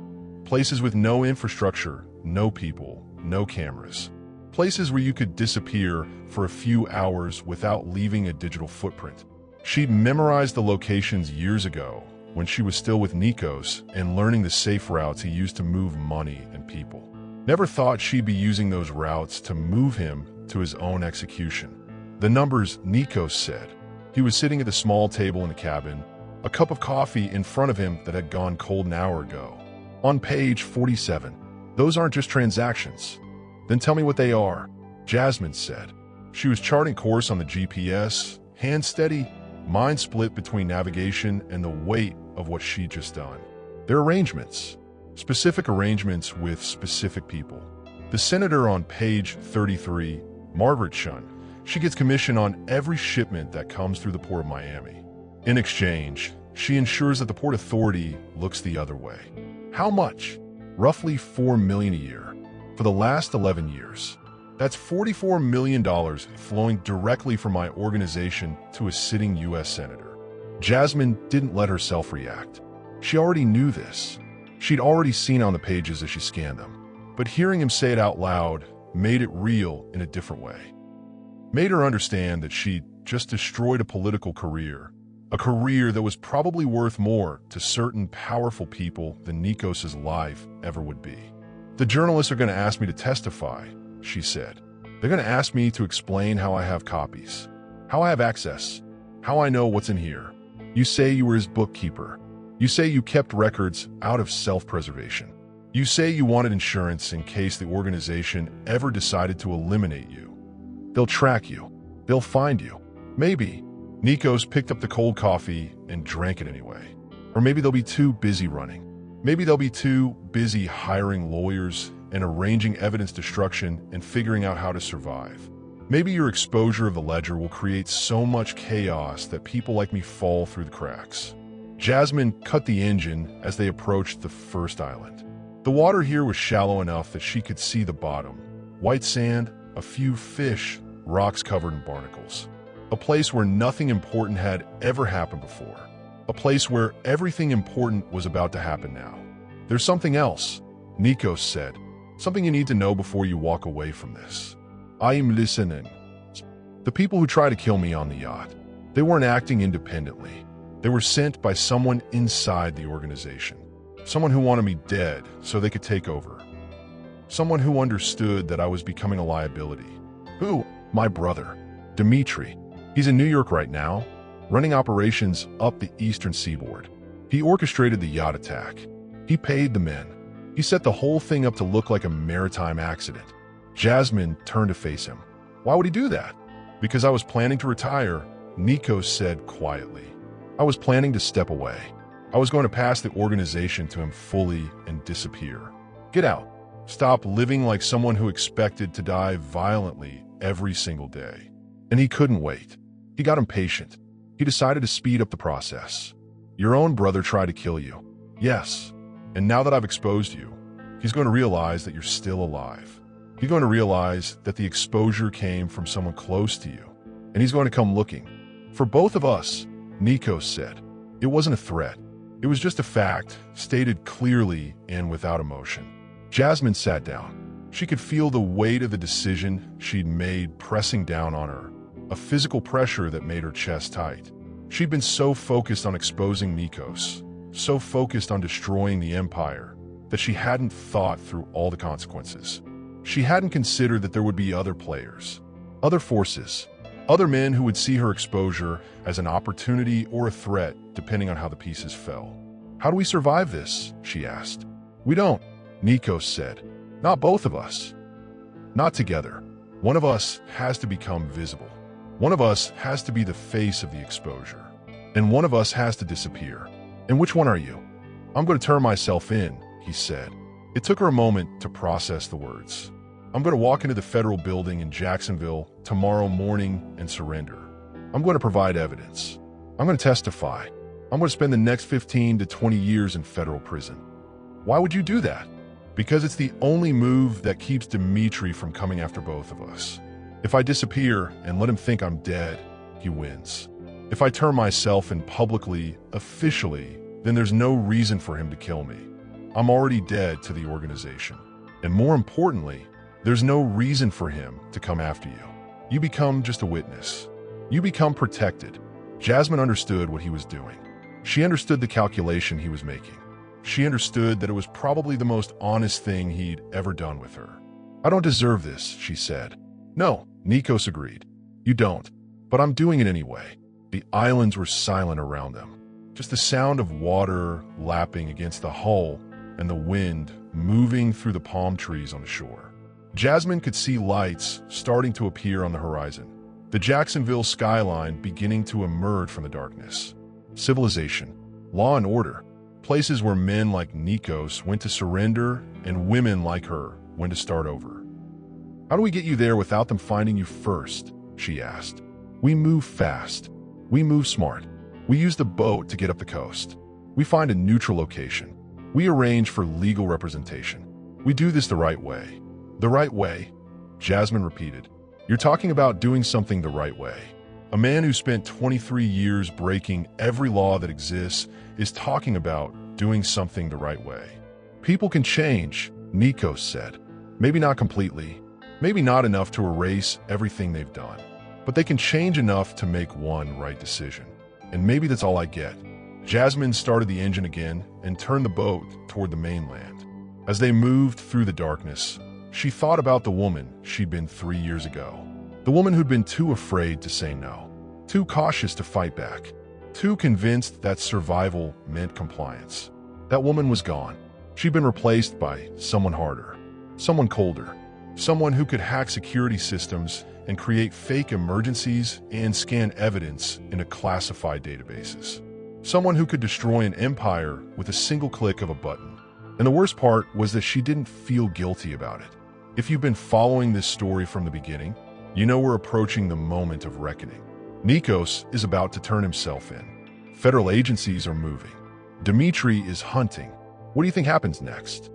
Places with no infrastructure, no people, no cameras. Places where you could disappear for a few hours without leaving a digital footprint. She'd memorized the locations years ago when she was still with Nikos and learning the safe routes he used to move money and people. Never thought she'd be using those routes to move him to his own execution. The numbers, Nikos said. He was sitting at a small table in the cabin, a cup of coffee in front of him that had gone cold an hour ago. On page 47, those aren't just transactions. Then tell me what they are, Jasmine said. She was charting course on the GPS, hand steady, mind split between navigation and the weight of what she'd just done. They're arrangements. Specific arrangements with specific people. The senator on page 33, Margaret Shun, she gets commission on every shipment that comes through the port of Miami. In exchange, she ensures that the Port Authority looks the other way. How much? Roughly $4 million a year. For the last 11 years. That's $44 million flowing directly from my organization to a sitting U.S. senator. Jasmine didn't let herself react. She already knew this. She'd already seen it on the pages as she scanned them. But hearing him say it out loud made it real in a different way. Made her understand that she'd just destroyed a political career. A career that was probably worth more to certain powerful people than Nikos's life ever would be. The journalists are going to ask me to testify, she said. They're going to ask me to explain how I have copies, how I have access, how I know what's in here. You say you were his bookkeeper. You say you kept records out of self-preservation. You say you wanted insurance in case the organization ever decided to eliminate you. They'll track you. They'll find you. Maybe Nikos picked up the cold coffee and drank it anyway. Or maybe they'll be too busy running. Maybe they'll be too busy hiring lawyers and arranging evidence destruction and figuring out how to survive. Maybe your exposure of the ledger will create so much chaos that people like me fall through the cracks. Jasmine cut the engine as they approached the first island. The water here was shallow enough that she could see the bottom. White sand, a few fish, rocks covered in barnacles. A place where nothing important had ever happened before. A place where everything important was about to happen now. There's something else, Nikos said. Something you need to know before you walk away from this. I am listening. The people who tried to kill me on the yacht, they weren't acting independently. They were sent by someone inside the organization. Someone who wanted me dead so they could take over. Someone who understood that I was becoming a liability. Who? My brother, Dmitri. He's in New York right now, running operations up the eastern seaboard. He orchestrated the yacht attack. He paid the men. He set the whole thing up to look like a maritime accident. Jasmine turned to face him. Why would he do that? Because I was planning to retire, Nikos said quietly. I was planning to step away. I was going to pass the organization to him fully and disappear. Get out. Stop living like someone who expected to die violently every single day. And he couldn't wait. He got impatient. He decided to speed up the process. Your own brother tried to kill you. Yes. And now that I've exposed you, he's going to realize that you're still alive. He's going to realize that the exposure came from someone close to you. And he's going to come looking. For both of us, Nikos said. It wasn't a threat. It was just a fact, stated clearly and without emotion. Jasmine sat down. She could feel the weight of the decision she'd made pressing down on her, a physical pressure that made her chest tight. She'd been so focused on exposing Nikos, so focused on destroying the empire, that she hadn't thought through all the consequences. She hadn't considered that there would be other players, other forces, other men who would see her exposure as an opportunity or a threat, depending on how the pieces fell. How do we survive this? She asked. We don't, Nikos said. Not both of us. Not together. One of us has to become visible. One of us has to be the face of the exposure. And one of us has to disappear. And which one are you? I'm going to turn myself in, he said. It took her a moment to process the words. I'm going to walk into the federal building in Jacksonville tomorrow morning and surrender. I'm going to provide evidence. I'm going to testify. I'm going to spend the next 15 to 20 years in federal prison. Why would you do that? Because it's the only move that keeps Dmitri from coming after both of us. If I disappear and let him think I'm dead, he wins. If I turn myself in publicly, officially, then there's no reason for him to kill me. I'm already dead to the organization. And more importantly, there's no reason for him to come after you. You become just a witness. You become protected. Jasmine understood what he was doing. She understood the calculation he was making. She understood that it was probably the most honest thing he'd ever done with her. I don't deserve this, she said. No, Nikos agreed. You don't. But I'm doing it anyway. The islands were silent around them. Just the sound of water lapping against the hull and the wind moving through the palm trees on the shore. Jasmine could see lights starting to appear on the horizon. The Jacksonville skyline beginning to emerge from the darkness. Civilization, law and order, Places where men like Nikos went to surrender and women like her went to start over. "How do we get you there without them finding you first?" she asked. "We move fast. We move smart. We use the boat to get up the coast. We find a neutral location. We arrange for legal representation. We do this the right way." "The right way?" Jasmine repeated. "You're talking about doing something the right way." A man who spent 23 years breaking every law that exists is talking about doing something the right way. "People can change," Nikos said. "Maybe not completely, maybe not enough to erase everything they've done, but they can change enough to make one right decision. And maybe that's all I get." Jasmine started the engine again and turned the boat toward the mainland. As they moved through the darkness, she thought about the woman she'd been 3 years ago. The woman who'd been too afraid to say no, too cautious to fight back, too convinced that survival meant compliance. That woman was gone. She'd been replaced by someone harder, someone colder, someone who could hack security systems and create fake emergencies and scan evidence into classified databases. Someone who could destroy an empire with a single click of a button. And the worst part was that she didn't feel guilty about it. If you've been following this story from the beginning, you know we're approaching the moment of reckoning. Nikos is about to turn himself in. Federal agencies are moving. Dmitry is hunting. What do you think happens next?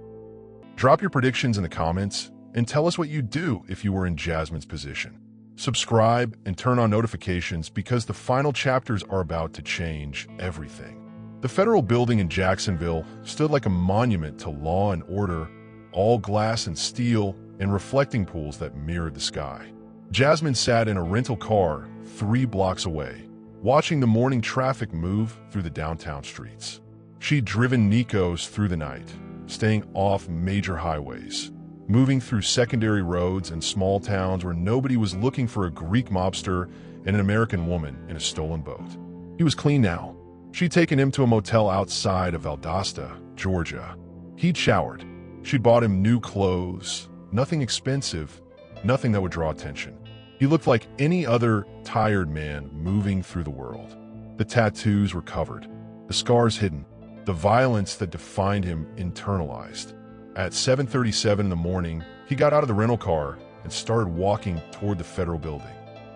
Drop your predictions in the comments and tell us what you'd do if you were in Jasmine's position. Subscribe and turn on notifications because the final chapters are about to change everything. The federal building in Jacksonville stood like a monument to law and order, all glass and steel and reflecting pools that mirrored the sky. Jasmine sat in a rental car 3 blocks away, watching the morning traffic move through the downtown streets. She'd driven Nikos through the night, staying off major highways, moving through secondary roads and small towns where nobody was looking for a Greek mobster and an American woman in a stolen boat. He was clean now. She'd taken him to a motel outside of Valdosta, Georgia. He'd showered. She'd bought him new clothes, nothing expensive, nothing that would draw attention. He looked like any other tired man moving through the world. The tattoos were covered, the scars hidden, the violence that defined him internalized. At 7:37 in the morning, he got out of the rental car and started walking toward the federal building.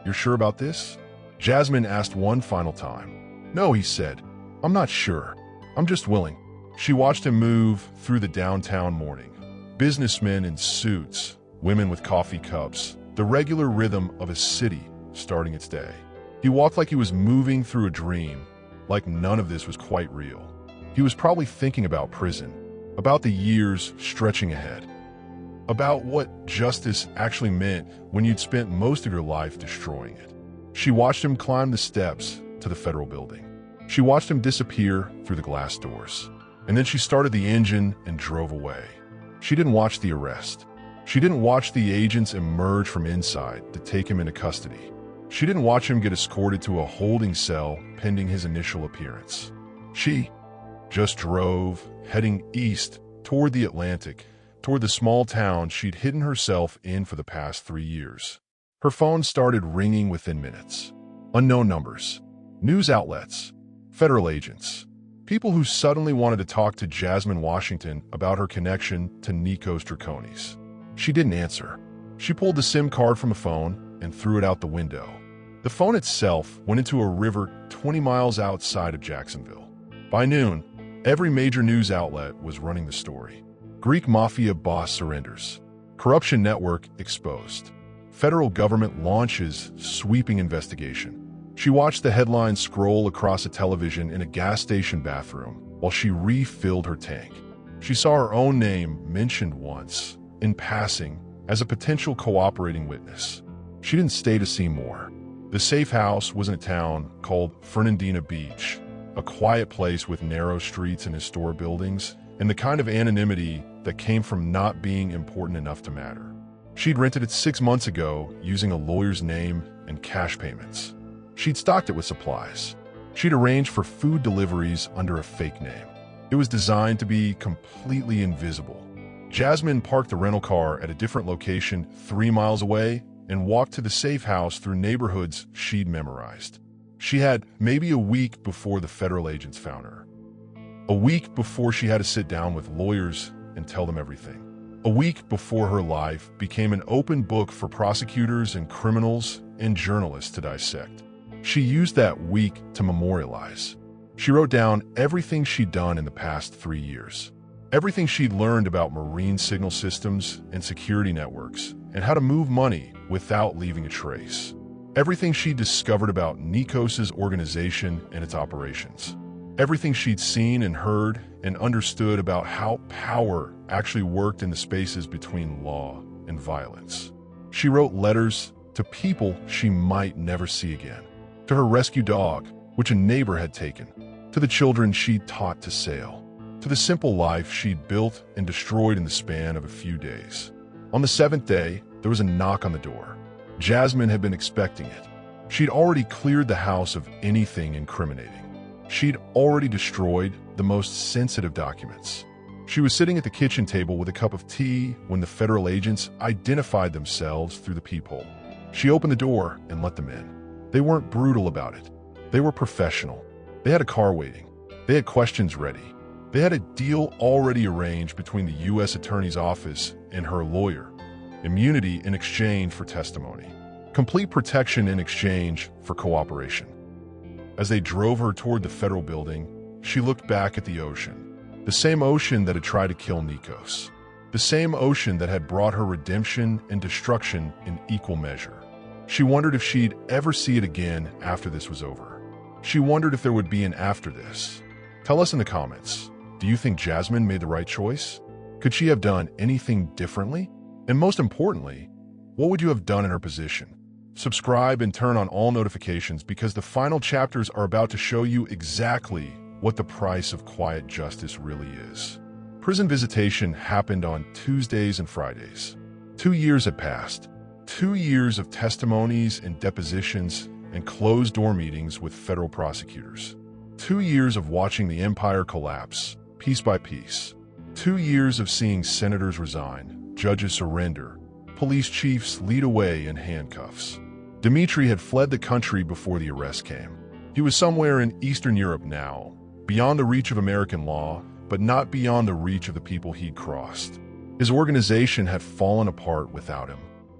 "You're sure about this?" Jasmine asked one final time. "No," he said. "I'm not sure. I'm just willing." She watched him move through the downtown morning. Businessmen in suits, women with coffee cups, the regular rhythm of a city starting its day. He walked like he was moving through a dream, like none of this was quite real. He was probably thinking about prison, about the years stretching ahead, about what justice actually meant when you'd spent most of your life destroying it. She watched him climb the steps to the federal building. She watched him disappear through the glass doors. And then she started the engine and drove away. She didn't watch the arrest. She didn't watch the agents emerge from inside to take him into custody. She didn't watch him get escorted to a holding cell pending his initial appearance. She just drove, heading east toward the Atlantic, toward the small town she'd hidden herself in for the past 3 years. Her phone started ringing within minutes. Unknown numbers, news outlets, federal agents, people who suddenly wanted to talk to Jasmine Washington about her connection to Nikos Draconis. She didn't answer. She pulled the SIM card from the phone and threw it out the window. The phone itself went into a river 20 miles outside of Jacksonville. By noon, every major news outlet was running the story. Greek Mafia boss surrenders. Corruption network exposed. Federal government launches sweeping investigation. She watched the headlines scroll across a television in a gas station bathroom while she refilled her tank. She saw her own name mentioned once, in passing, as a potential cooperating witness. She didn't stay to see more. The safe house was in a town called Fernandina Beach, a quiet place with narrow streets and historic buildings, and the kind of anonymity that came from not being important enough to matter. She'd rented it 6 months ago using a lawyer's name and cash payments. She'd stocked it with supplies. She'd arranged for food deliveries under a fake name. It was designed to be completely invisible. Jasmine parked the rental car at a different location 3 miles away and walked to the safe house through neighborhoods she'd memorized. She had maybe a week before the federal agents found her. A week before she had to sit down with lawyers and tell them everything. A week before her life became an open book for prosecutors and criminals and journalists to dissect. She used that week to memorialize. She wrote down everything she'd done in the past 3 years. Everything she'd learned about marine signal systems and security networks and how to move money without leaving a trace. Everything she'd discovered about Nikos's organization and its operations. Everything she'd seen and heard and understood about how power actually worked in the spaces between law and violence. She wrote letters to people she might never see again. To her rescue dog, which a neighbor had taken. To the children she'd taught to sail. To the simple life she'd built and destroyed in the span of a few days. On the 7th day, there was a knock on the door. Jasmine had been expecting it. She'd already cleared the house of anything incriminating. She'd already destroyed the most sensitive documents. She was sitting at the kitchen table with a cup of tea when the federal agents identified themselves through the peephole. She opened the door and let them in. They weren't brutal about it. They were professional. They had a car waiting. They had questions ready. They had a deal already arranged between the U.S. Attorney's Office and her lawyer. Immunity in exchange for testimony. Complete protection in exchange for cooperation. As they drove her toward the federal building, she looked back at the ocean. The same ocean that had tried to kill Nikos. The same ocean that had brought her redemption and destruction in equal measure. She wondered if she'd ever see it again after this was over. She wondered if there would be an after this. Tell us in the comments, do you think Jasmine made the right choice? Could she have done anything differently? And most importantly, what would you have done in her position? Subscribe and turn on all notifications because the final chapters are about to show you exactly what the price of quiet justice really is. Prison visitation happened on Tuesdays and Fridays. 2 years had passed. 2 years of testimonies and depositions and closed-door meetings with federal prosecutors. 2 years of watching the empire collapse, piece by piece. 2 years of seeing senators resign, judges surrender, police chiefs lead away in handcuffs. Dmitry had fled the country before the arrest came. He was somewhere in Eastern Europe now, beyond the reach of American law, but not beyond the reach of the people he'd crossed. His organization had fallen apart without him.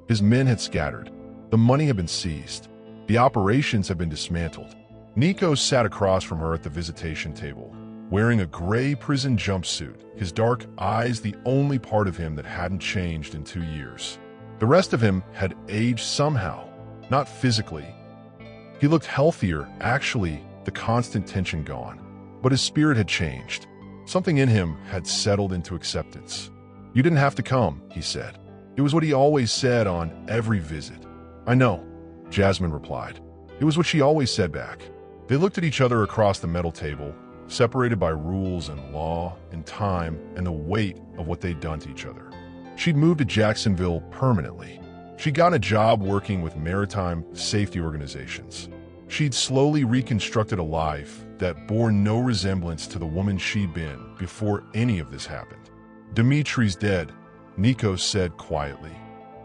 His men had scattered. The money had been seized. The operations had been dismantled. Nikos sat across from her at the visitation table, wearing a gray prison jumpsuit, his dark eyes the only part of him that hadn't changed in 2 years. The rest of him had aged somehow, not physically. He looked healthier, actually, the constant tension gone. But his spirit had changed. Something in him had settled into acceptance. You didn't have to come, he said. It was what he always said on every visit. I know, Jasmine replied. It was what she always said back. They looked at each other across the metal table, separated by rules and law and time and the weight of what they'd done to each other. She'd moved to Jacksonville permanently. She'd gotten a job working with maritime safety organizations. She'd slowly reconstructed a life that bore no resemblance to the woman she'd been before any of this happened. Dmitry's dead, Nikos said quietly.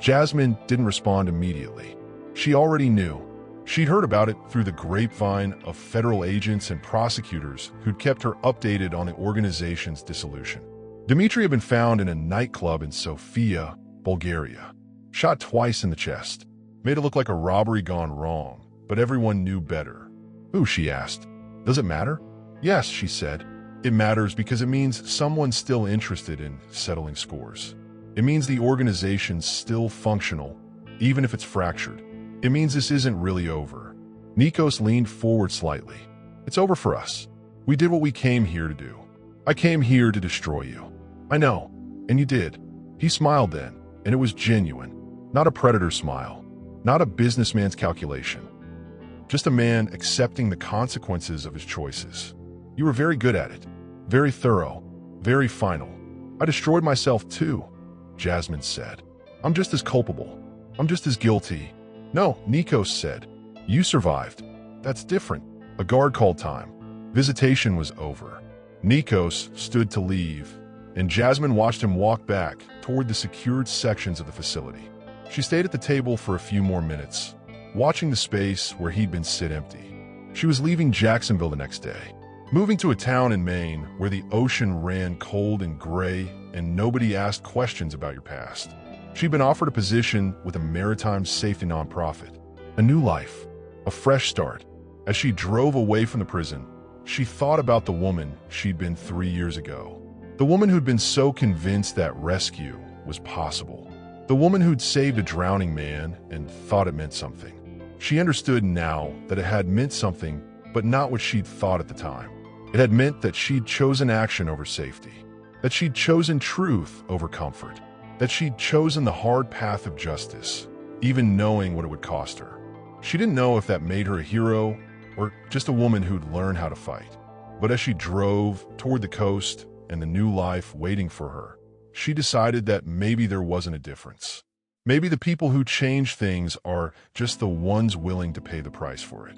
Jasmine didn't respond immediately. She already knew. She'd heard about it through the grapevine of federal agents and prosecutors who'd kept her updated on the organization's dissolution. Dmitry had been found in a nightclub in Sofia, Bulgaria. Shot twice in the chest. Made it look like a robbery gone wrong, but everyone knew better. Who, she asked. Does it matter? Yes, she said. It matters because it means someone's still interested in settling scores. It means the organization's still functional, even if it's fractured. It means this isn't really over. Nikos leaned forward slightly. It's over for us. We did what we came here to do. I came here to destroy you. I know. And you did. He smiled then, and it was genuine. Not a predator's smile. Not a businessman's calculation. Just a man accepting the consequences of his choices. You were very good at it. Very thorough. Very final. I destroyed myself too, Jasmine said. I'm just as culpable. I'm just as guilty. No, Nikos said. You survived. That's different. A guard called time. Visitation was over. Nikos stood to leave, and Jasmine watched him walk back toward the secured sections of the facility. She stayed at the table for a few more minutes, watching the space where he'd been sit empty. She was leaving Jacksonville the next day. moving to a town in Maine where the ocean ran cold and gray and nobody asked questions about your past. She'd been offered a position with a maritime safety nonprofit, a new life, a fresh start. As she drove away from the prison, she thought about the woman she'd been 3 years ago. The woman who'd been so convinced that rescue was possible. The woman who'd saved a drowning man and thought it meant something. She understood now that it had meant something, but not what she'd thought at the time. It had meant that she'd chosen action over safety, that she'd chosen truth over comfort, that she'd chosen the hard path of justice, even knowing what it would cost her. She didn't know if that made her a hero or just a woman who'd learned how to fight. But as she drove toward the coast and the new life waiting for her, she decided that maybe there wasn't a difference. Maybe the people who change things are just the ones willing to pay the price for it.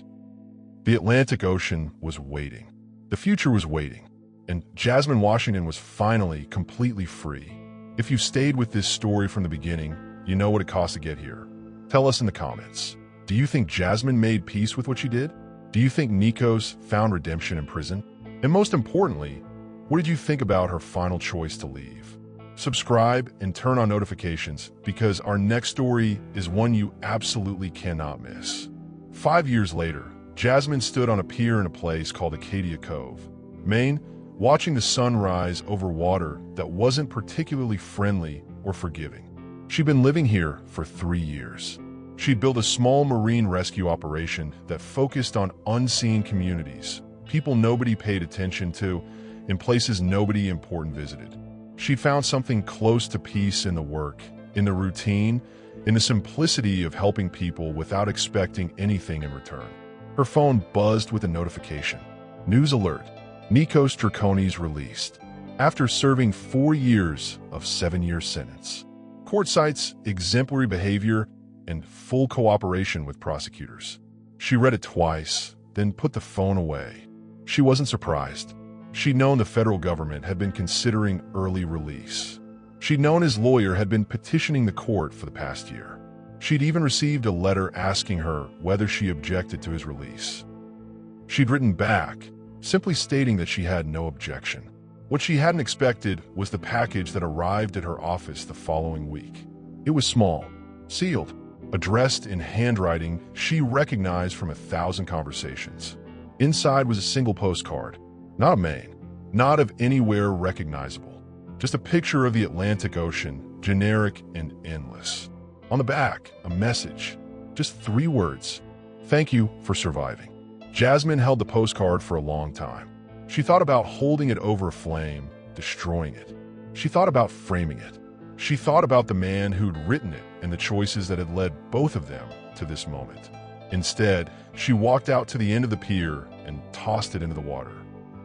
The Atlantic Ocean was waiting. The future was waiting. And Jasmine Washington was finally completely free. If you stayed with this story from the beginning, you know what it cost to get here. Tell us in the comments. Do you think Jasmine made peace with what she did? Do you think Nikos found redemption in prison? And most importantly, what did you think about her final choice to leave? Subscribe and turn on notifications because our next story is one you absolutely cannot miss. 5 years later, Jasmine stood on a pier in a place called Acadia Cove, Maine, watching the sun rise over water that wasn't particularly friendly or forgiving. She'd been living here for 3 years. She'd built a small marine rescue operation that focused on unseen communities, people nobody paid attention to, in places nobody important visited. She'd found something close to peace in the work, in the routine, in the simplicity of helping people without expecting anything in return. Her phone buzzed with a notification. News alert. Nikos Draconis released, after serving 4 years of 7-year sentence. Court cites exemplary behavior and full cooperation with prosecutors. She read it twice, then put the phone away. She wasn't surprised. She'd known the federal government had been considering early release. She'd known his lawyer had been petitioning the court for the past year. She'd even received a letter asking her whether she objected to his release. She'd written back, simply stating that she had no objection. What she hadn't expected was the package that arrived at her office the following week. It was small, sealed, addressed in handwriting she recognized from 1,000 conversations. Inside was a single postcard, not of Maine, not of anywhere recognizable, just a picture of the Atlantic Ocean, generic and endless. On the back, a message, just 3 words: "Thank you for surviving." Jasmine held the postcard for a long time. She thought about holding it over a flame, destroying it. She thought about framing it. She thought about the man who'd written it and the choices that had led both of them to this moment. Instead, she walked out to the end of the pier and tossed it into the water.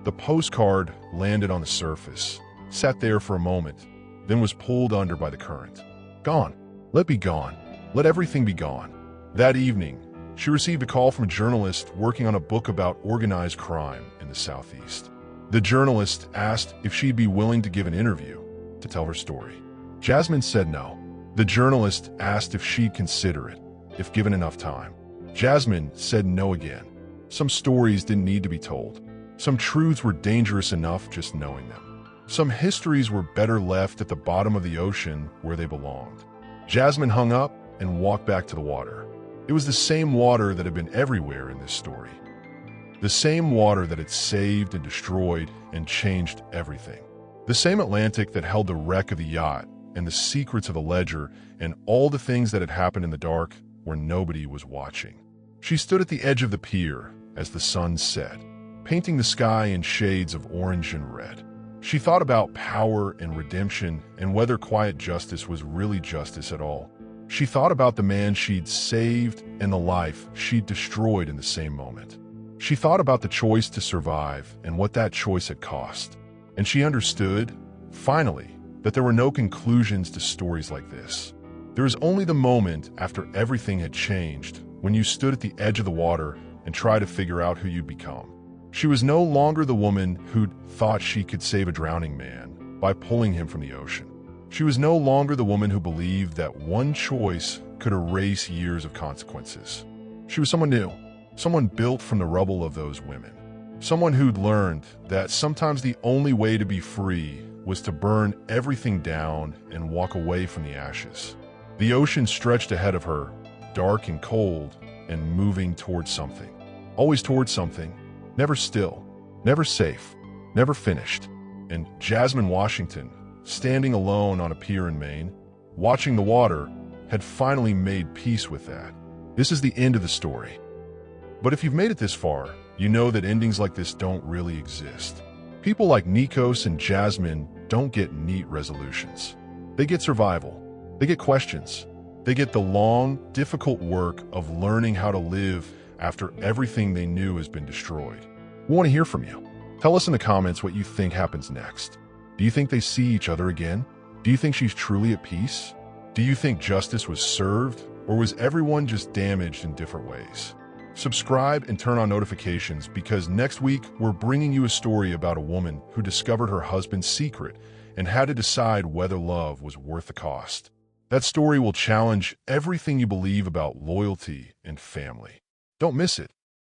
The postcard landed on the surface, sat there for a moment, then was pulled under by the current. Gone. Let be gone. Let everything be gone. That evening, she received a call from a journalist working on a book about organized crime in the Southeast. The journalist asked if she'd be willing to give an interview to tell her story. Jasmine said no. The journalist asked if she'd consider it, if given enough time. Jasmine said no again. Some stories didn't need to be told. Some truths were dangerous enough just knowing them. Some histories were better left at the bottom of the ocean where they belonged. Jasmine hung up and walked back to the water. It was the same water that had been everywhere in this story. The same water that had saved and destroyed and changed everything. The same Atlantic that held the wreck of the yacht and the secrets of the ledger and all the things that had happened in the dark where nobody was watching. She stood at the edge of the pier as the sun set, painting the sky in shades of orange and red. She thought about power and redemption and whether quiet justice was really justice at all. She thought about the man she'd saved and the life she'd destroyed in the same moment. She thought about the choice to survive and what that choice had cost. And she understood, finally, that there were no conclusions to stories like this. There was only the moment after everything had changed, when you stood at the edge of the water and tried to figure out who you'd become. She was no longer the woman who'd thought she could save a drowning man by pulling him from the ocean. She was no longer the woman who believed that one choice could erase years of consequences. She was someone new, someone built from the rubble of those women. Someone who'd learned that sometimes the only way to be free was to burn everything down and walk away from the ashes. The ocean stretched ahead of her, dark and cold, and moving towards something. Always towards something, never still, never safe, never finished. And Jasmine Washington, standing alone on a pier in Maine, watching the water, had finally made peace with that. This is the end of the story. But if you've made it this far, you know that endings like this don't really exist. People like Nikos and Jasmine don't get neat resolutions. They get survival. They get questions. They get the long, difficult work of learning how to live after everything they knew has been destroyed. We want to hear from you. Tell us in the comments what you think happens next. Do you think they see each other again? Do you think she's truly at peace? Do you think justice was served, or was everyone just damaged in different ways? Subscribe and turn on notifications, because next week we're bringing you a story about a woman who discovered her husband's secret and had to decide whether love was worth the cost. That story will challenge everything you believe about loyalty and family. Don't miss it.